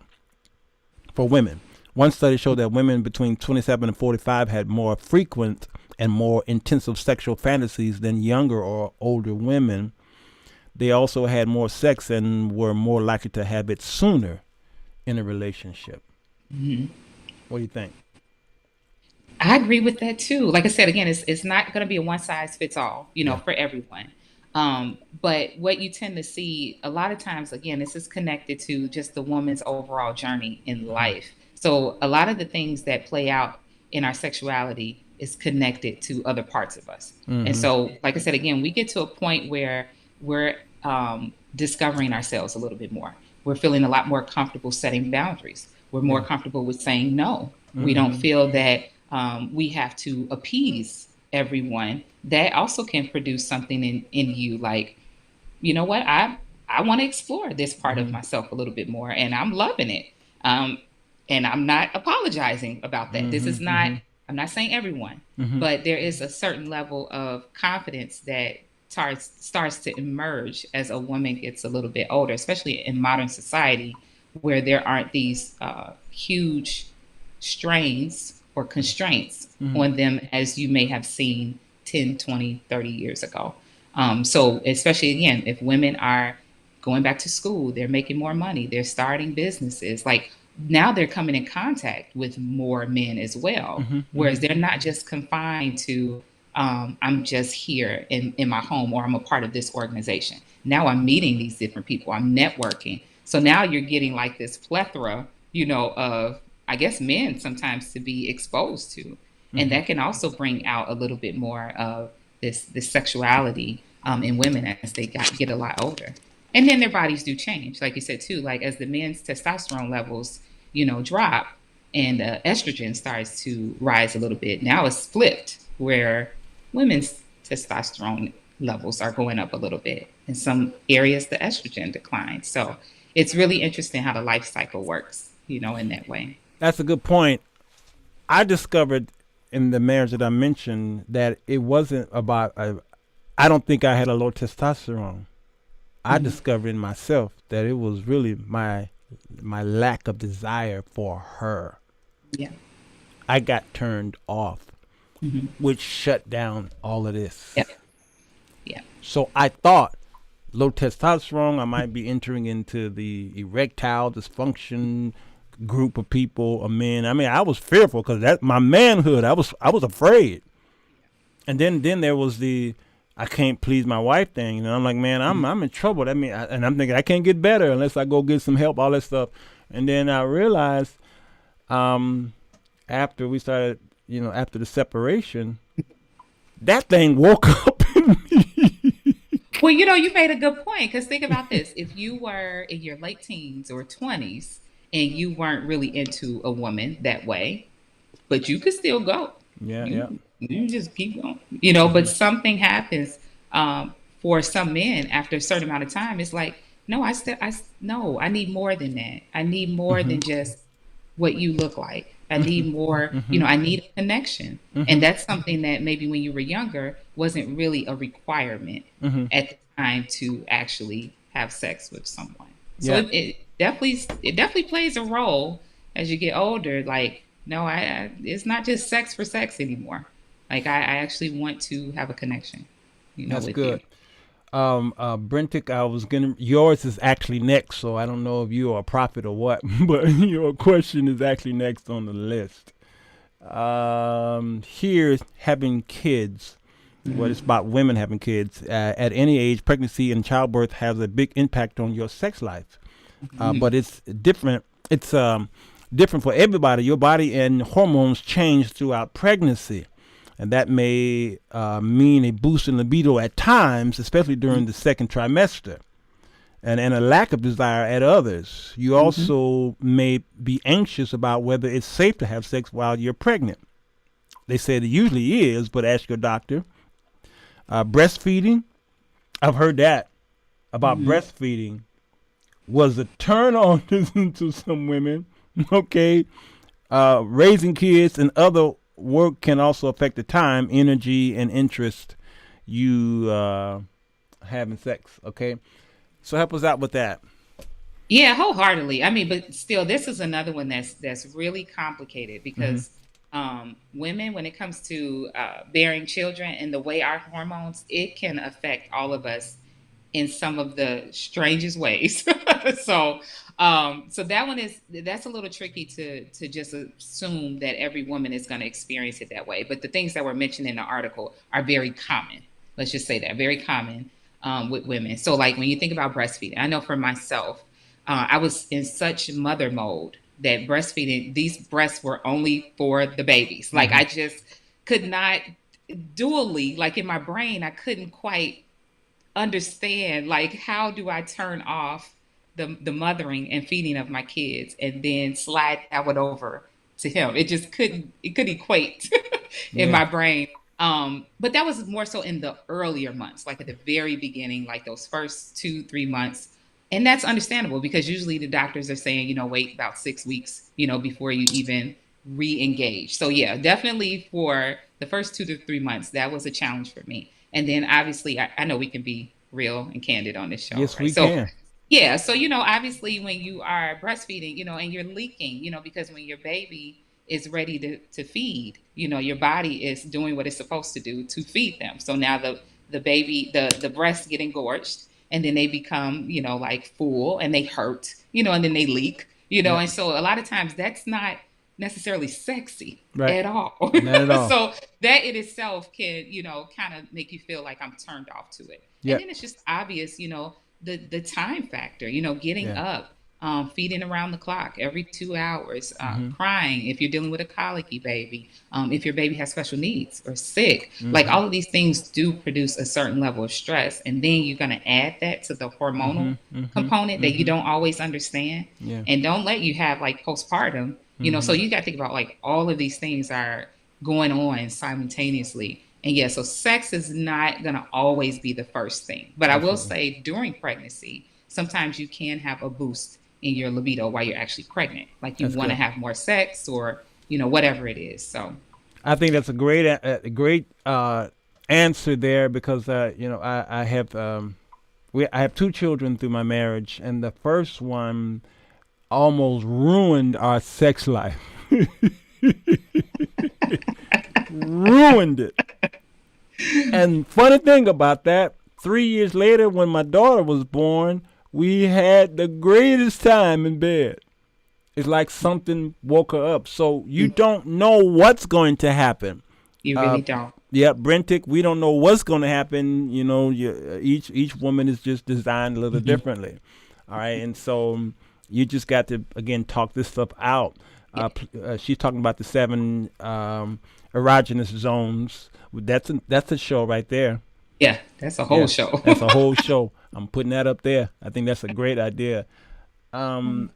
Speaker 1: for women. One study showed that women between 27 and 45 had more frequent and more intensive sexual fantasies than younger or older women. They also had more sex and were more likely to have it sooner in a relationship.
Speaker 4: Hmm.
Speaker 1: What do you think?
Speaker 4: I agree with that too. Like I said, again, it's not going to be a one size fits all,
Speaker 1: Yeah.
Speaker 4: for everyone. But what you tend to see a lot of times, again, this is connected to just the woman's overall journey in life. So a lot of the things that play out in our sexuality is connected to other parts of us. And
Speaker 1: Mm-hmm.
Speaker 4: so, like I said, again, we get to a point where we're discovering ourselves a little bit more. We're feeling a lot more comfortable setting boundaries. We're more
Speaker 1: Yeah.
Speaker 4: comfortable with saying no. We don't
Speaker 1: Mm-hmm.
Speaker 4: feel that we have to appease everyone. That also can produce something in you like, you know what, I want to explore this part of
Speaker 1: Mm-hmm.
Speaker 4: myself a little bit more, and I'm loving it. Um, and I'm not apologizing about that. This
Speaker 1: Mm-hmm.
Speaker 4: is not,
Speaker 1: Mm-hmm.
Speaker 4: I'm not saying everyone,
Speaker 1: Mm-hmm.
Speaker 4: but there is a certain level of confidence that starts to emerge as a woman gets a little bit older, especially in modern society where there aren't these huge strains or constraints
Speaker 1: Mm-hmm.
Speaker 4: on them as you may have seen 10, 20, 30 years ago. So, especially again, if women are going back to school, they're making more money, they're starting businesses, like now they're coming in contact with more men as well.
Speaker 1: Mm-hmm. Mm-hmm.
Speaker 4: Whereas they're not just confined to, I'm just here in my home or I'm a part of this organization. Now I'm meeting these different people, I'm networking. So now you're getting like this plethora, of, I guess, men sometimes to be exposed to. And
Speaker 1: Mm-hmm.
Speaker 4: that can also bring out a little bit more of this sexuality in women as they get a lot older. And then their bodies do change, like you said too. Like as the men's testosterone levels, drop, and estrogen starts to rise a little bit. Now it's flipped, where women's testosterone levels are going up a little bit. In some areas, the estrogen declines. So it's really interesting how the life cycle works, in that way.
Speaker 1: That's a good point. I discovered in the marriage that I mentioned that it wasn't about. I don't think I had a low testosterone. I
Speaker 4: Mm-hmm.
Speaker 1: discovered in myself that it was really my lack of desire for her.
Speaker 4: Yeah.
Speaker 1: I got turned off,
Speaker 4: Mm-hmm.
Speaker 1: which shut down all of
Speaker 4: Yeah.
Speaker 1: this.
Speaker 4: Yeah.
Speaker 1: So I thought low testosterone, I might be entering into the erectile dysfunction group of people, of men. I mean, I was fearful because that my manhood. I was afraid. And then there was the I can't please my wife thing, and I'm like, man, I'm in trouble. I mean, and I'm thinking I can't get better unless I go get some help, all that stuff. And then I realized, um, after we started, after the separation, that thing woke up in me.
Speaker 4: Well, you made a good point because think about this. If you were in your late teens or 20s and you weren't really into a woman that way, but you could still go.
Speaker 1: Yeah, yeah.
Speaker 4: You just keep going. But
Speaker 1: Hmm.
Speaker 4: something happens for some men after a certain amount of time. It's like, no, no, I need more than that. I need more
Speaker 1: Hmm.
Speaker 4: than just what you look like. I need more,
Speaker 1: Hmm.
Speaker 4: I need a connection.
Speaker 1: Hmm.
Speaker 4: And that's something that maybe when you were younger wasn't really a requirement
Speaker 1: Hmm.
Speaker 4: at the time to actually have sex with someone. So
Speaker 1: Yeah,
Speaker 4: it definitely plays a role as you get older. Like, no, it's not just sex for sex anymore. Like I actually want to have a connection,
Speaker 1: that's
Speaker 4: with you.
Speaker 1: good. Brentic, I was gonna. Yours is actually next, so I don't know if you are a prophet or what, but your question is actually next on the list. Here's having kids. Well, it's about women having kids. At any age, pregnancy and childbirth has a big impact on your sex life. But it's different. It's different for everybody. Your body and hormones change throughout pregnancy, and that may mean a boost in libido at times, especially during the second trimester, and a lack of desire at others. You
Speaker 4: Mm-hmm.
Speaker 1: also may be anxious about whether it's safe to have sex while you're pregnant. They say it usually is, but ask your doctor. Breastfeeding, I've heard that about
Speaker 4: Mm-hmm.
Speaker 1: breastfeeding was a turn on to some women. Okay, raising kids and other work can also affect the time, energy, and interest you have in sex. Okay, so help us out with that.
Speaker 4: Yeah, wholeheartedly. I mean, but still, this is another one that's really complicated
Speaker 1: Hmm.
Speaker 4: because women, when it comes to bearing children and the way our hormones, it can affect all of us in some of the strangest ways. So that one that's a little tricky to just assume that every woman is going to experience it that way. But the things that were mentioned in the article are very common. Let's just say that very common with women. So like when you think about breastfeeding, I know for myself, I was in such mother mode that breastfeeding, these breasts were only for the babies. Like
Speaker 1: Hmm.
Speaker 4: I just could not dually, like in my brain, I couldn't quite understand like how do I turn off the mothering and feeding of my kids and then slide that one over to him. It could equate in
Speaker 1: Yeah.
Speaker 4: my brain. But that was more so in the earlier months, like at the very beginning, like those first 2, 3 months. And that's understandable because usually the doctors are saying, wait about 6 weeks, before you even re-engage. So yeah, definitely for the first 2 to 3 months, that was a challenge for me. And then obviously, I know we can be real and candid on this show,
Speaker 1: Yes,
Speaker 4: right?
Speaker 1: we
Speaker 4: So
Speaker 1: can.
Speaker 4: yeah, so obviously when you are breastfeeding, and you're leaking, because when your baby is ready to feed, your body is doing what it's supposed to do to feed them. So now the baby, the breasts get engorged, and then they become, like full, and they hurt, and then they leak,
Speaker 1: Yep.
Speaker 4: and so a lot of times that's not necessarily sexy
Speaker 1: Right.
Speaker 4: at all.
Speaker 1: Not at all.
Speaker 4: So that in itself can, kind of make you feel like I'm turned off to it. And
Speaker 1: Yep.
Speaker 4: then it's just obvious, the time factor, getting
Speaker 1: Yeah.
Speaker 4: up, feeding around the clock every 2 hours,
Speaker 1: Mm-hmm.
Speaker 4: crying if you're dealing with a colicky baby, if your baby has special needs or sick, like
Speaker 1: Mm-hmm.
Speaker 4: all of these things do produce a certain level of stress. And then you're going to add that to the
Speaker 1: Mm-hmm.
Speaker 4: hormonal
Speaker 1: Mm-hmm.
Speaker 4: component that you
Speaker 1: Mm-hmm.
Speaker 4: don't always understand,
Speaker 1: Yeah.
Speaker 4: and don't let you have like postpartum, so
Speaker 1: Mm-hmm.
Speaker 4: you got to think about like all of these things are going on simultaneously. And yeah, so sex is not going to always be the first thing. But I will
Speaker 1: Absolutely.
Speaker 4: say during pregnancy, sometimes you can have a boost in your libido while you're actually pregnant. Like you
Speaker 1: That's
Speaker 4: want to
Speaker 1: good.
Speaker 4: have more sex, or, whatever it is. So,
Speaker 1: I think that's a great answer there because I have I have two children through my marriage, and the first one almost ruined our sex life. Ruined it. And funny thing about that, 3 years later, when my daughter was born, we had the greatest time in bed. It's like something woke her up. So you
Speaker 4: you,
Speaker 1: don't know what's going to happen.
Speaker 4: you
Speaker 1: Uh,
Speaker 4: really don't.
Speaker 1: yeah, Brentic, we don't know what's going to happen. Each woman is just designed a little differently. All right, and so you just got to again talk this stuff out.
Speaker 4: Yeah.
Speaker 1: She's talking about the seven erogenous zones. That's a show right there.
Speaker 4: Yeah, that's a whole
Speaker 1: Yeah,
Speaker 4: show.
Speaker 1: that's a whole show. I'm putting that up there. I think that's a great idea. I'm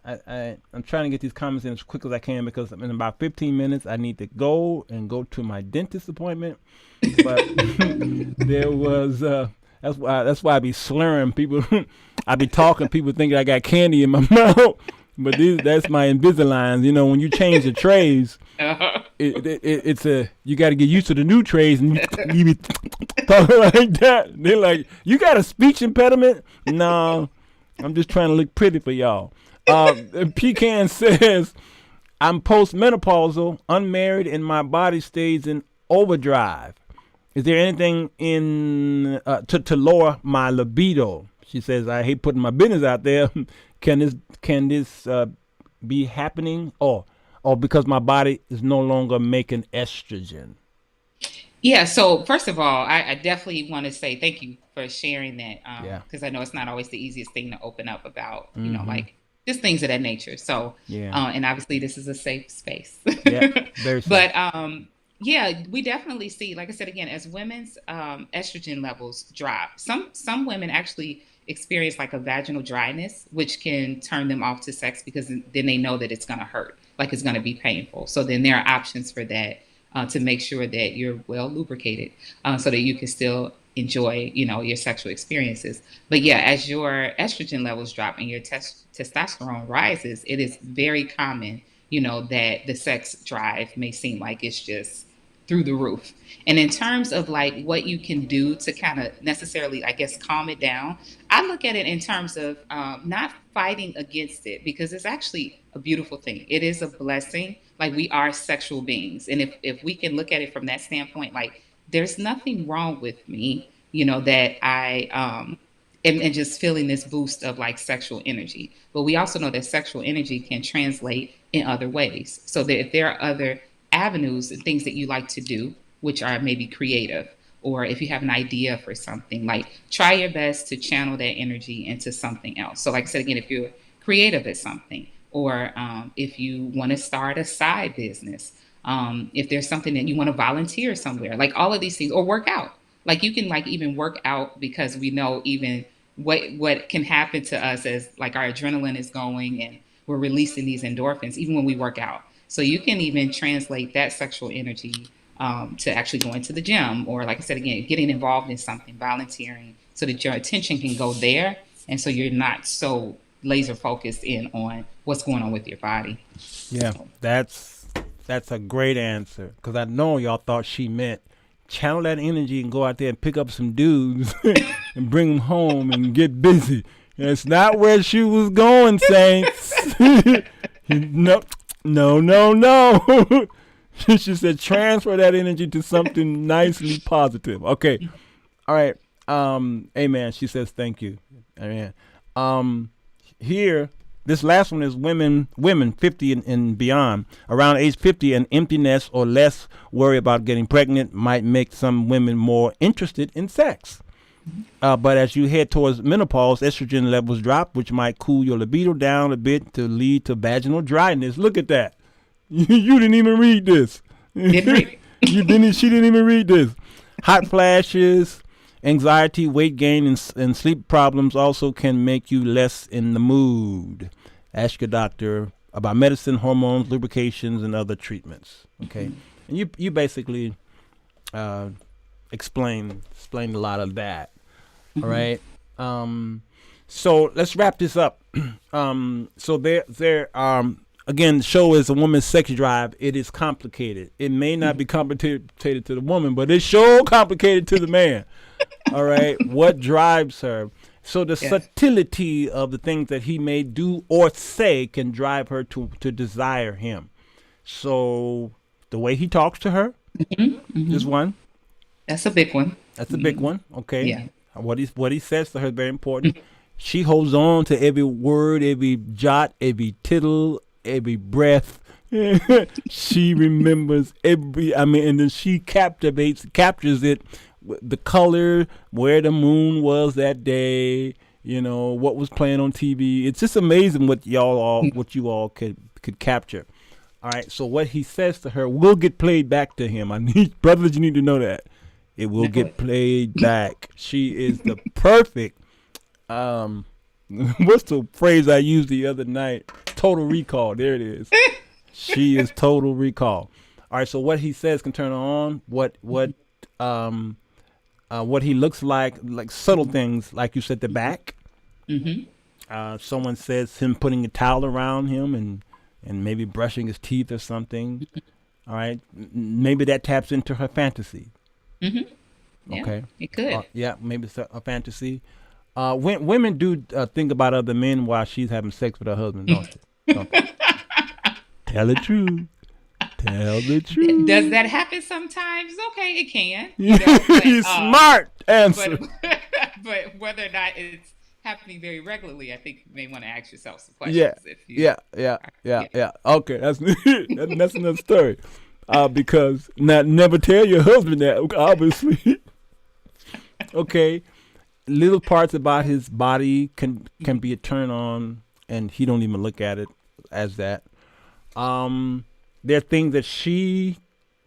Speaker 1: trying to get these comments in as quick as I can because in about 15 minutes I need to go to my dentist appointment. But there was that's why I be slurring people. I be talking, people thinking I got candy in my mouth. But that's my Invisaligns. When you change the trays, it's you got to get used to the new trays, and you be talking like that. They're like, "You got a speech impediment?" No, I'm just trying to look pretty for y'all. Pecan says, "I'm postmenopausal, unmarried, and my body stays in overdrive. Is there anything to lower my libido?" She says, "I hate putting my business out there. Can this be happening, or because my body is no longer making estrogen?"
Speaker 4: Yeah, so first of all, I definitely want to say thank you for sharing that,
Speaker 1: Yeah.
Speaker 4: because I know it's not always the easiest thing to open up about,
Speaker 1: Mm-hmm.
Speaker 4: like just things of that nature. So,
Speaker 1: Yeah.
Speaker 4: and obviously this is a safe space.
Speaker 1: Yeah. Very safe.
Speaker 4: But yeah, we definitely see, like I said again, as women's estrogen levels drop, some women actually experience like a vaginal dryness, which can turn them off to sex because then they know that it's going to hurt, like it's going to be painful. So then there are options for that, to make sure that you're well lubricated, so that you can still enjoy, your sexual experiences. But yeah, as your estrogen levels drop and your testosterone rises, it is very common, that the sex drive may seem like it's just through the roof. And in terms of like what you can do to kind of necessarily, I guess, calm it down, I look at it in terms of not fighting against it, because it's actually a beautiful thing. It is a blessing. Like we are sexual beings. And if we can look at it from that standpoint, like there's nothing wrong with me, that I and just feeling this boost of like sexual energy. But we also know that sexual energy can translate in other ways. So that if there are other avenues and things that you like to do, which are maybe creative, or if you have an idea for something, like try your best to channel that energy into something else. So, like I said again, if you're creative at something, or if you want to start a side business, if there's something that you want to volunteer somewhere, like all of these things, or work out. Like you can like even work out, because we know even what can happen to us as like our adrenaline is going and we're releasing these endorphins even when we work out. So you can even translate that sexual energy, to actually going to the gym, or like I said again, getting involved in something, volunteering, so that your attention can go there, and so you're not so laser focused in on what's going on with your body.
Speaker 1: Yeah,
Speaker 4: So,
Speaker 1: that's That's a great answer. Because I know y'all thought she meant channel that energy and go out there and pick up some dudes and bring them home and get busy. That's not where she was going, Saints. No, no, no, no. She said transfer that energy to something nicely positive. Okay. All right. Amen. She says thank you. Amen. Here, this last one is women 50 and beyond. Around age 50, an empty nest or less worry about getting pregnant might make some women more interested in sex. But as you head towards menopause, estrogen levels drop, which might cool your libido down a bit to lead to vaginal dryness. Look at that. You didn't even read this.
Speaker 4: Didn't read it.
Speaker 1: She didn't even read this. Hot flashes, anxiety, weight gain, and sleep problems also can make you less in the mood. Ask your doctor about medicine, hormones, lubrications, and other treatments. Okay, and you basically explained a lot of that. All right. So let's wrap this up. So there again, the show is a woman's sex drive. It is complicated. It may not be complicated to the woman, but it's so complicated to the man. All right. What drives her? So the subtlety of the things that he may do or say can drive her to desire him. So the way he talks to her is one.
Speaker 4: That's a big one.
Speaker 1: That's a big one. Okay.
Speaker 4: Yeah.
Speaker 1: What he says to her is very important. She holds on to every word, every jot, every tittle, every breath. She remembers and then she captures it, the color, where the moon was that day, what was playing on TV. It's just amazing what you all could capture. All right, so what he says to her will get played back to him. Brothers, you need to know that. It will get played back. She is the perfect what's the phrase I used the other night? Total recall. There it is. She is total recall. All right, so what he says can turn her on. What he looks like subtle things, like you said, the back. Someone says him putting a towel around him and maybe brushing his teeth or something. All right, maybe that taps into her fantasy.
Speaker 4: Yeah,
Speaker 1: okay,
Speaker 4: it could.
Speaker 1: Maybe it's a fantasy. Women do think about other men while she's having sex with her husband, don't they? Don't they? Tell the truth. Tell the truth.
Speaker 4: Does that happen sometimes? Okay, it can.
Speaker 1: You're smart answer.
Speaker 4: But whether or not it's happening very regularly, I think you may want to ask yourself some questions.
Speaker 1: Yeah. Okay, that's another story. Because never tell your husband that, obviously. Okay, little parts about his body can be a turn on, and he don't even look at it as that. There are things that she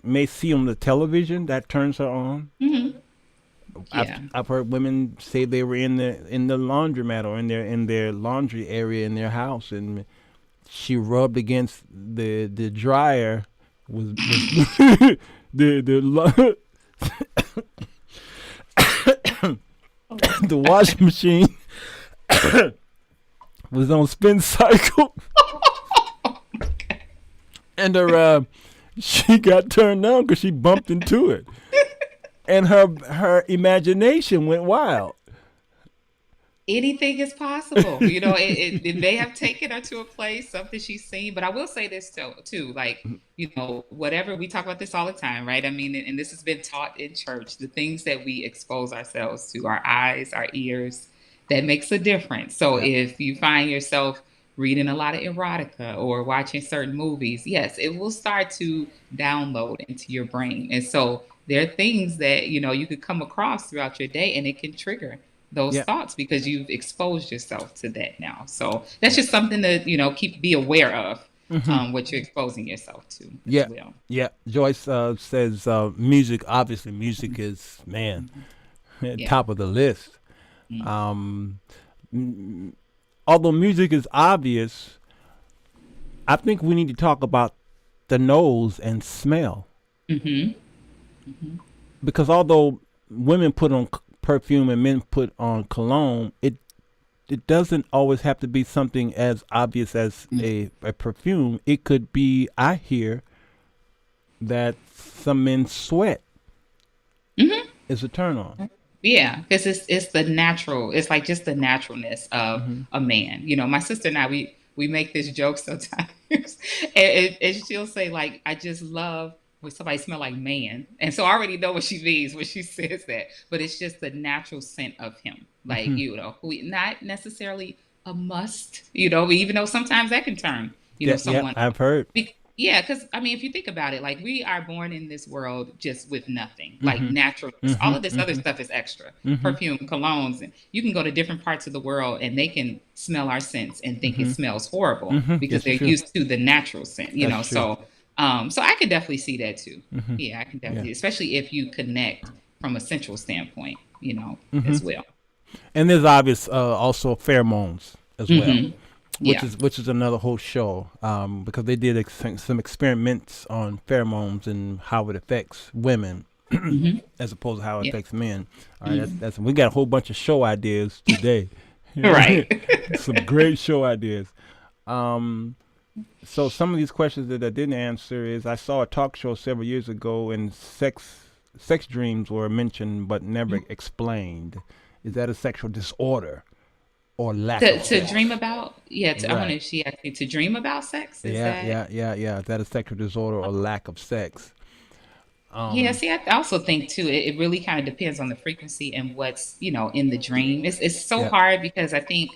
Speaker 1: may see on the television that turns her on.
Speaker 4: Yeah.
Speaker 1: I've heard women say they were in the laundromat or in their laundry area in their house, and she rubbed against the dryer was the the washing machine was on spin cycle. And she got turned on because she bumped into it, and her imagination went wild.
Speaker 4: Anything is possible. It may have taken her to a place, something she's seen. But I will say this too, like, whatever, we talk about this all the time, right? I mean, and this has been taught in church, the things that we expose ourselves to, our eyes, our ears, that makes a difference. So if you find yourself reading a lot of erotica or watching certain movies, yes, it will start to download into your brain. And so there are things that, you could come across throughout your day, and it can trigger those thoughts because you've exposed yourself to that now. So that's just something to, be aware of, what you're exposing yourself to. As well.
Speaker 1: Yeah. Joyce says music, obviously music is, top of the list. Although music is obvious, I think we need to talk about the nose and smell. Because although women put on perfume and men put on cologne, it doesn't always have to be something as obvious as a perfume. It could be, I hear, that some men sweat is a turn on.
Speaker 4: Yeah, because it's the natural. It's like just the naturalness of
Speaker 1: Mm-hmm.
Speaker 4: a man. You know, my sister and I we make this joke sometimes, and she'll say like, "I just love when somebody smell like man," and so I already know what she means when she says that. But it's just the natural scent of him, like
Speaker 1: Mm-hmm.
Speaker 4: you know, we not necessarily a must. You know, even though sometimes that can turn
Speaker 1: Yeah, yeah,
Speaker 4: someone
Speaker 1: I've heard.
Speaker 4: yeah, because I mean, if you think about it, like we are born in this world just with nothing, like
Speaker 1: Mm-hmm.
Speaker 4: naturalness. All
Speaker 1: Mm-hmm.
Speaker 4: of this other
Speaker 1: Mm-hmm.
Speaker 4: stuff is extra.
Speaker 1: Mm-hmm.
Speaker 4: Perfume, colognes, and you can go to different parts of the world and they can smell our scents and think it
Speaker 1: Mm-hmm.
Speaker 4: smells horrible
Speaker 1: Mm-hmm.
Speaker 4: because
Speaker 1: Yes,
Speaker 4: they're
Speaker 1: it's true.
Speaker 4: used to the natural scent, you
Speaker 1: That's
Speaker 4: know.
Speaker 1: true.
Speaker 4: So I can definitely see that too.
Speaker 1: Mm-hmm.
Speaker 4: Yeah, I can
Speaker 1: Yeah.
Speaker 4: definitely, especially if you connect from a sensual standpoint,
Speaker 1: Mm-hmm.
Speaker 4: as well.
Speaker 1: And there's obvious also pheromones as well,
Speaker 4: Yeah.
Speaker 1: which is another whole show because they did some experiments on pheromones and how it affects women
Speaker 4: Hmm.
Speaker 1: as opposed to how it
Speaker 4: Yeah.
Speaker 1: affects men. All right, that's we got a whole bunch of show ideas today.
Speaker 4: Right.
Speaker 1: Some great show ideas. Um, so some of these questions that I didn't answer is I saw a talk show several years ago and sex dreams were mentioned but never explained. Is that a sexual disorder or lack of
Speaker 4: To
Speaker 1: sex?
Speaker 4: dream about, yeah. I wonder
Speaker 1: Right.
Speaker 4: if she asked you to dream about sex. Is
Speaker 1: Yeah,
Speaker 4: that?
Speaker 1: yeah, yeah, yeah. Is that a sexual disorder or lack of sex?
Speaker 4: Yeah,
Speaker 1: Um,
Speaker 4: see, I also think too, it really kind of depends on the frequency and what's, in the dream. It's so
Speaker 1: yeah.
Speaker 4: hard because I think,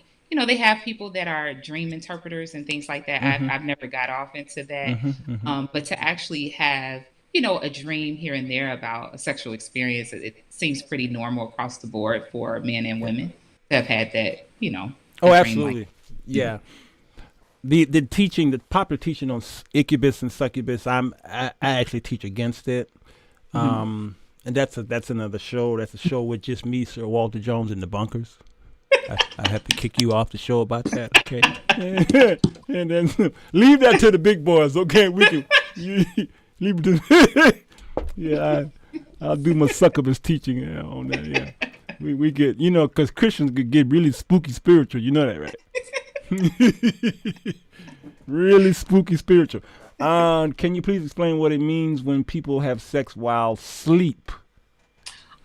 Speaker 4: they have people that are dream interpreters and things like that.
Speaker 1: Mhm.
Speaker 4: I've never got off into that.
Speaker 1: Mhm. Mhm.
Speaker 4: But to actually have, a dream here and there about a sexual experience, it seems pretty normal across the board for men and
Speaker 1: Yeah.
Speaker 4: women to have had that, a
Speaker 1: Oh,
Speaker 4: dream like.
Speaker 1: absolutely. Yeah. The teaching, the popular teaching on incubus and succubus, I actually teach against it.
Speaker 4: Mhm.
Speaker 1: And that's another show. That's a show with just me, Sirwalterj Jones, and the bunkers. I have to kick you off the show about that, okay? And then leave that to the big boys, okay? We can leave it to yeah. I'll do my succubus teaching on that. Yeah, we get because Christians could get really spooky spiritual. You know that, right? Really spooky spiritual. Can you please explain what it means when people have sex while asleep?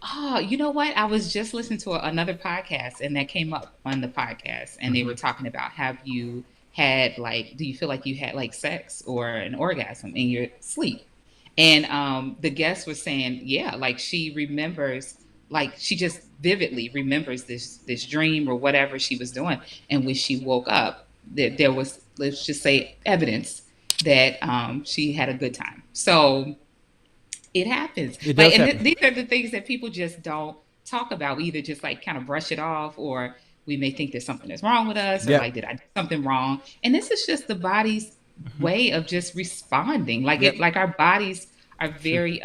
Speaker 4: Oh, you know what? I was just listening to another podcast and that came up on the podcast and they
Speaker 1: Mm-hmm.
Speaker 4: were talking about have you had like do you feel like you had like sex or an orgasm in your sleep? And the guest was saying, yeah, like she remembers like she just vividly remembers this dream or whatever she was doing and when she woke up that there was let's just say evidence that she had a good time. So it happens.
Speaker 1: It
Speaker 4: Like,
Speaker 1: does
Speaker 4: and
Speaker 1: happen.
Speaker 4: these are the things that people just don't talk about. We either just like kind of brush it off, or we may think that something is wrong with us, or
Speaker 1: Yep.
Speaker 4: like, did I do something wrong? And this is just the body's
Speaker 1: Mm-hmm.
Speaker 4: way of just responding. Like
Speaker 1: Yep.
Speaker 4: like our bodies are
Speaker 1: True.
Speaker 4: very,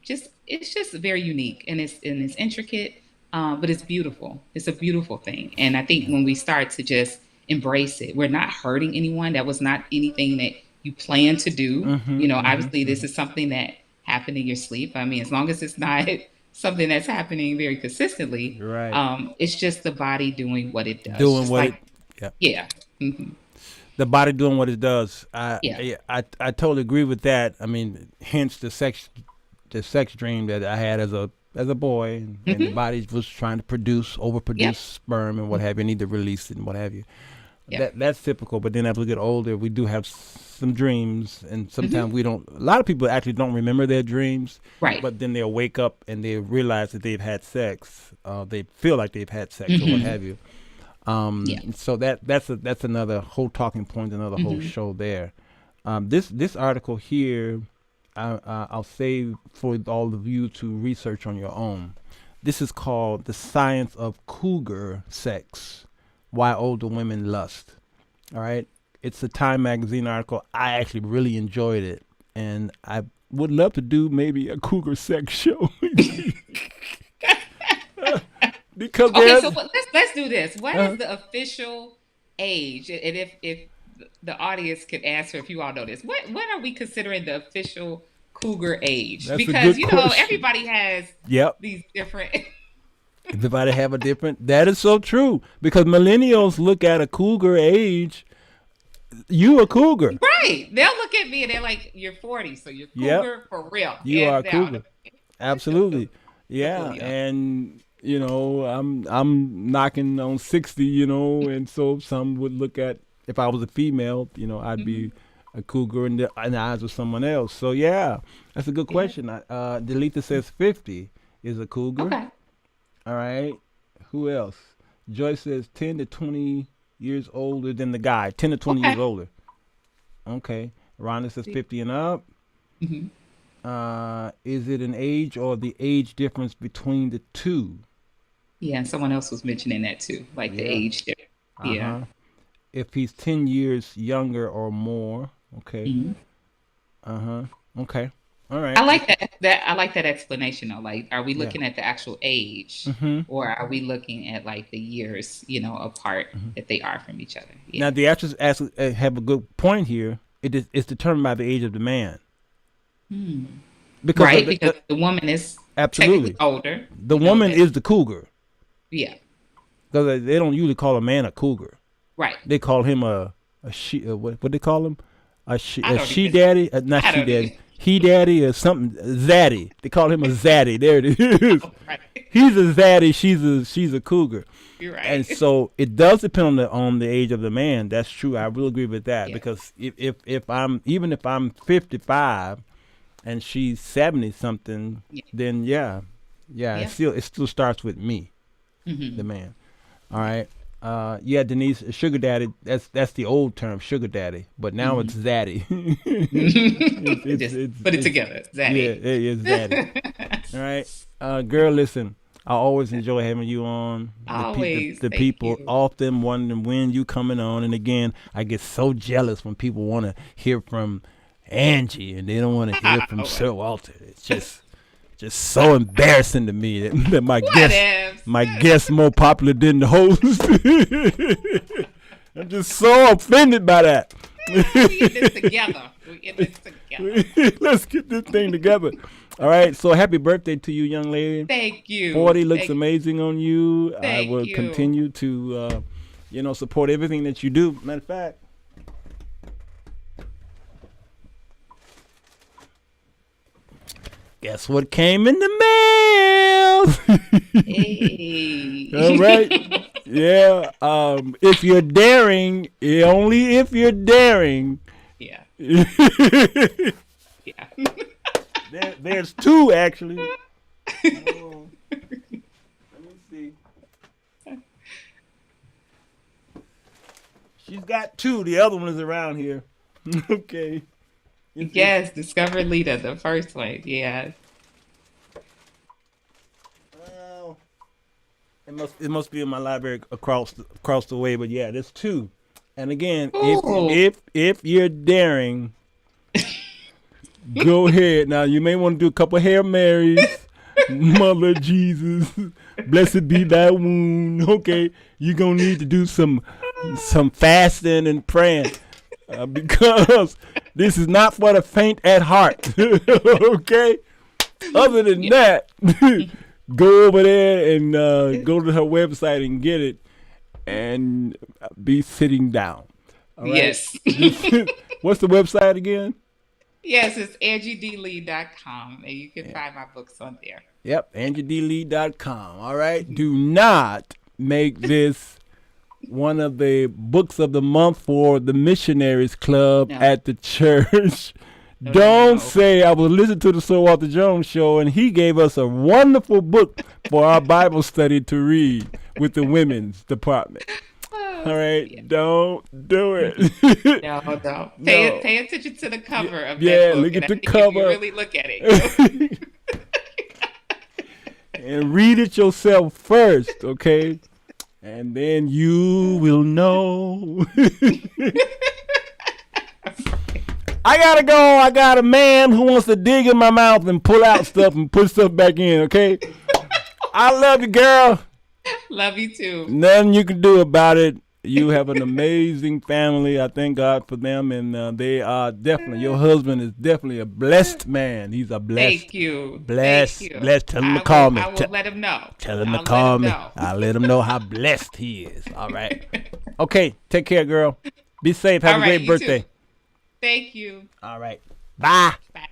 Speaker 4: just it's just very unique and it's intricate, but it's beautiful. It's a beautiful thing. And I think
Speaker 1: Yeah.
Speaker 4: when we start to just embrace it, we're not hurting anyone. That was not anything that you plan to do.
Speaker 1: Mm-hmm. Mm-hmm.
Speaker 4: Obviously, this
Speaker 1: Mm-hmm.
Speaker 4: is something that happened in your sleep. I mean, as long as it's not something that's happening very consistently,
Speaker 1: Right.
Speaker 4: it's just the body doing what it does.
Speaker 1: Doing
Speaker 4: Just
Speaker 1: what it.
Speaker 4: like,
Speaker 1: Yeah.
Speaker 4: yeah, hmm
Speaker 1: The body doing what it does.
Speaker 4: yeah,
Speaker 1: I totally agree with that. I mean, hence the sex dream that I had as a boy, and the
Speaker 4: hmm
Speaker 1: body was trying to overproduce
Speaker 4: yep,
Speaker 1: sperm and what have you, need to release it and what have you.
Speaker 4: yep,
Speaker 1: That's typical. But then as we get older, we do have some dreams, and
Speaker 4: hmm
Speaker 1: sometimes we don't. A lot of people actually don't remember their dreams,
Speaker 4: right,
Speaker 1: but then they'll wake up and they realize that they've had sex. They feel like they've had sex or what
Speaker 4: hmm
Speaker 1: have you.
Speaker 4: yeah,
Speaker 1: So that's another whole talking point, another whole
Speaker 4: hmm
Speaker 1: show there. This article here, I'll save for all of you to research on your own. This is called "The Science of Cougar Sex: Why Older Women Lust." All right, it's a Time magazine article. I actually really enjoyed it, and I would love to do maybe a cougar sex show because
Speaker 4: Okay,
Speaker 1: there's.
Speaker 4: so let's do this. What
Speaker 1: Uh,
Speaker 4: is the official age? And if the audience could answer, if you all know this, what are we considering the official cougar age?
Speaker 1: that's a
Speaker 4: Because
Speaker 1: good question.
Speaker 4: everybody has
Speaker 1: Yep.
Speaker 4: these different.
Speaker 1: Everybody have a different. That is so true because millennials look at a cougar age. You a cougar.
Speaker 4: Right. They'll look at me and they're like, "You're 40, so you're
Speaker 1: Yep.
Speaker 4: cougar for real."
Speaker 1: You are a
Speaker 4: Hands down.
Speaker 1: cougar. Absolutely.
Speaker 4: They'll
Speaker 1: Yeah.
Speaker 4: fill you up.
Speaker 1: And I'm knocking on 60, and so some would look at, if I was a female, I'd be a cougar in the eyes of someone else. So yeah, that's a good question. Delita says 50 is a cougar.
Speaker 4: Okay.
Speaker 1: All right. Who else? Joyce says 10 to 20 years older than the guy. 10 to 20 years older. Okay. Rhonda says 50 and up.
Speaker 4: hmm
Speaker 1: Is it an age or the age difference between the two?
Speaker 4: Yeah, and someone else was mentioning that too, like the
Speaker 1: Yeah.
Speaker 4: age difference. Yeah.
Speaker 1: Uh-huh. If he's 10 years younger or more. Okay.
Speaker 4: Mhm.
Speaker 1: Uh-huh. Okay. All right.
Speaker 4: I like that I like that explanation though. Like, are we
Speaker 1: Yeah.
Speaker 4: looking at the actual age,
Speaker 1: Mm-hmm.
Speaker 4: or are we looking at like the years, apart that they are from each other? Yeah.
Speaker 1: Now, the actors actually have a good point here. It's determined by the age of the man. Because
Speaker 4: Right, because the woman is
Speaker 1: absolutely.
Speaker 4: technically older.
Speaker 1: The woman
Speaker 4: that-
Speaker 1: is the cougar.
Speaker 4: Yeah.
Speaker 1: Because they don't usually call a man a cougar.
Speaker 4: Right.
Speaker 1: They call him a she. What they call him? A she
Speaker 4: I don't
Speaker 1: she
Speaker 4: even-
Speaker 1: daddy? Not
Speaker 4: I
Speaker 1: she
Speaker 4: don't
Speaker 1: daddy.
Speaker 4: even-
Speaker 1: He daddy or something. Zaddy. They call him a zaddy. There it is.
Speaker 4: Right.
Speaker 1: He's a zaddy. She's a cougar.
Speaker 4: You're right.
Speaker 1: And so it does depend on the age of the man. That's true. I will agree with that.
Speaker 4: Yeah.
Speaker 1: Because if I'm 55 and she's 70 something,
Speaker 4: Yeah.
Speaker 1: then yeah.
Speaker 4: Yeah.
Speaker 1: It still starts with me, the man. All right. Yeah, Denise, sugar daddy. That's the old term, sugar daddy. But now it's zaddy.
Speaker 4: Just put it together. Zaddy.
Speaker 1: Yeah, it is zaddy. All right, girl. Listen, I always enjoy having you on.
Speaker 4: Always,
Speaker 1: the
Speaker 4: thank
Speaker 1: people
Speaker 4: you.
Speaker 1: often wondering when you coming on, and again, I get so jealous when people want to hear from Angie and they don't want to hear from Sirwalterj. It's just so embarrassing to me that my guest more popular than the host. I'm just so offended by that.
Speaker 4: We in this together.
Speaker 1: Let's get this thing together. All right. So happy birthday to you, young lady.
Speaker 4: Thank you.
Speaker 1: 40 looks
Speaker 4: Thank
Speaker 1: amazing on you. I
Speaker 4: Thank
Speaker 1: will
Speaker 4: you.
Speaker 1: continue to, support everything that you do. Matter of fact, guess what came in the mail?
Speaker 4: Hey.
Speaker 1: All right. Yeah. If you're daring, only if you're daring.
Speaker 4: Yeah.
Speaker 1: Yeah. There's two actually. Oh, let me see. She's got two. The other one is around here. Okay.
Speaker 4: Yes, Discover Lita, the first one. Yeah.
Speaker 1: Well, it must be in my library across the way, but yeah, there's two. And again,
Speaker 4: Ooh.
Speaker 1: if you're daring, go ahead. Now you may want to do a couple Hail Marys. Mother Jesus, blessed be thy wound. Okay, you're gonna need to do some fasting and praying because this is not for the faint at heart. Okay. Other than that, go over there and go to her website and get it, and be sitting down. All right?
Speaker 4: Yes.
Speaker 1: What's the website again?
Speaker 4: Yes, it's angiedlee.com, and you can find my books on there.
Speaker 1: Yep, angiedlee.com. All right. Do not make this one of the books of the month for the missionaries club
Speaker 4: No.
Speaker 1: at the church.
Speaker 4: No,
Speaker 1: Don't
Speaker 4: no.
Speaker 1: say I was listening to the Sirwalterj Jones show and he gave us a wonderful book for our Bible study to read with the women's department. All right,
Speaker 4: Yeah.
Speaker 1: Don't do it.
Speaker 4: No, no.
Speaker 1: No.
Speaker 4: Pay attention to the cover of
Speaker 1: Yeah,
Speaker 4: that book.
Speaker 1: look at
Speaker 4: and I
Speaker 1: the
Speaker 4: think if
Speaker 1: cover.
Speaker 4: you really look at it.
Speaker 1: And read it yourself first, okay? And then you will know. I gotta go. I got a man who wants to dig in my mouth and pull out stuff and put stuff back in, okay? I love you, girl.
Speaker 4: Love you too.
Speaker 1: Nothing you can do about it. You have an amazing family. I thank God for them, and they are definitely, your husband is definitely a blessed man. He's a blessed.
Speaker 4: Thank you.
Speaker 1: Blessed.
Speaker 4: Thank you.
Speaker 1: Blessed. Tell him to
Speaker 4: I
Speaker 1: call
Speaker 4: will-
Speaker 1: me.
Speaker 4: I will let him know.
Speaker 1: Tell him
Speaker 4: I'll
Speaker 1: to call
Speaker 4: let
Speaker 1: me.
Speaker 4: him know.
Speaker 1: I'll let him know how blessed he is. All right. Okay. Take care, girl. Be safe. Have
Speaker 4: All
Speaker 1: a
Speaker 4: right,
Speaker 1: great
Speaker 4: you
Speaker 1: birthday.
Speaker 4: too. Thank you.
Speaker 1: All right. Bye.
Speaker 4: Bye.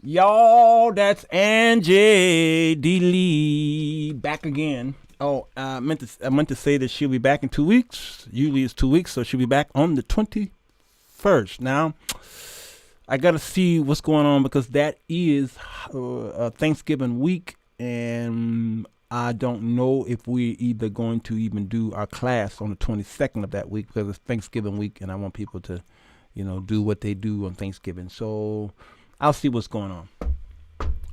Speaker 1: Y'all, that's Angie D. Lee back again. Oh, I meant to say that she'll be back in 2 weeks. Usually it's 2 weeks, so she'll be back on the 21st. Now, I gotta see what's going on because that is Thanksgiving week, and I don't know if we're either going to even do our class on the 22nd of that week because it's Thanksgiving week, and I want people to, do what they do on Thanksgiving. So I'll see what's going on.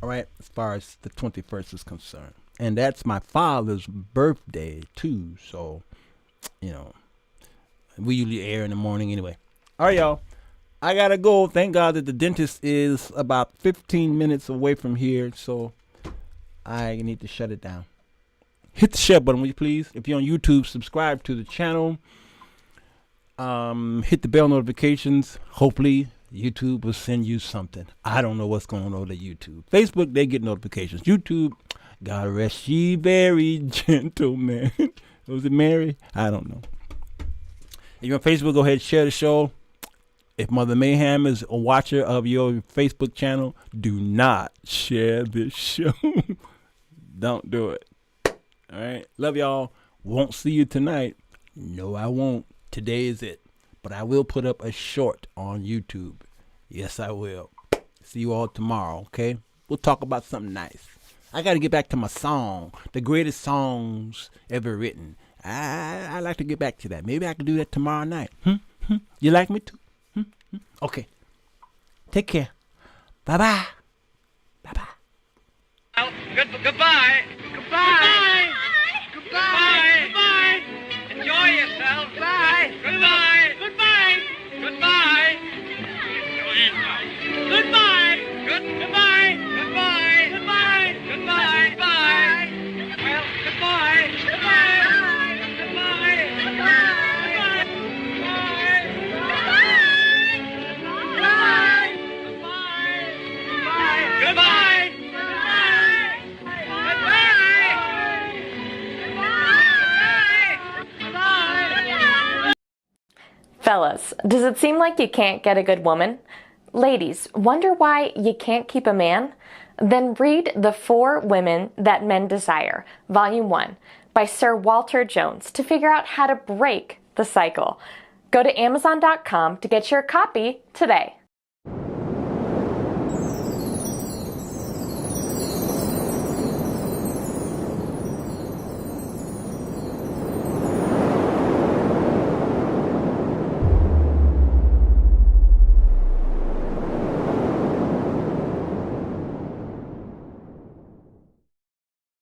Speaker 1: All right, as far as the 21st is concerned. And that's my father's birthday, too. So, we usually air in the morning anyway. All right, y'all. I got to go. Thank God that the dentist is about 15 minutes away from here. So, I need to shut it down. Hit the share button, will you please? If you're on YouTube, subscribe to the channel. Hit the bell notifications. Hopefully, YouTube will send you something. I don't know what's going on at YouTube. Facebook, they get notifications. YouTube, God rest ye very gentlemen. Was it Mary? I don't know. If you're on Facebook, go ahead and share the show. If Mother Mayhem is a watcher of your Facebook channel, do not share this show. Don't do it. All right. Love y'all. Won't see you tonight. No, I won't. Today is it. But I will put up a short on YouTube. Yes, I will. See you all tomorrow, okay? We'll talk about something nice. I got to get back to my song, the greatest songs ever written. I like to get back to that. Maybe I can do that tomorrow night. You like me too? Okay. Take care. Bye-bye. Bye-bye.
Speaker 5: Well, goodbye. Goodbye. Goodbye. Goodbye. Enjoy yourself. Bye. Goodbye. Goodbye. Goodbye. Goodbye. Goodbye. Goodbye. Goodbye. Goodbye. Bye. Well, goodbye. Goodbye. Goodbye. Goodbye. Goodbye. Goodbye.
Speaker 6: Fellas, does it seem like you can't get a good woman? Ladies, wonder why you can't keep a man? Then read The 4 Women That Men Desire, Volume 1, by Sirwalterj to figure out how to break the cycle. Go to Amazon.com to get your copy today.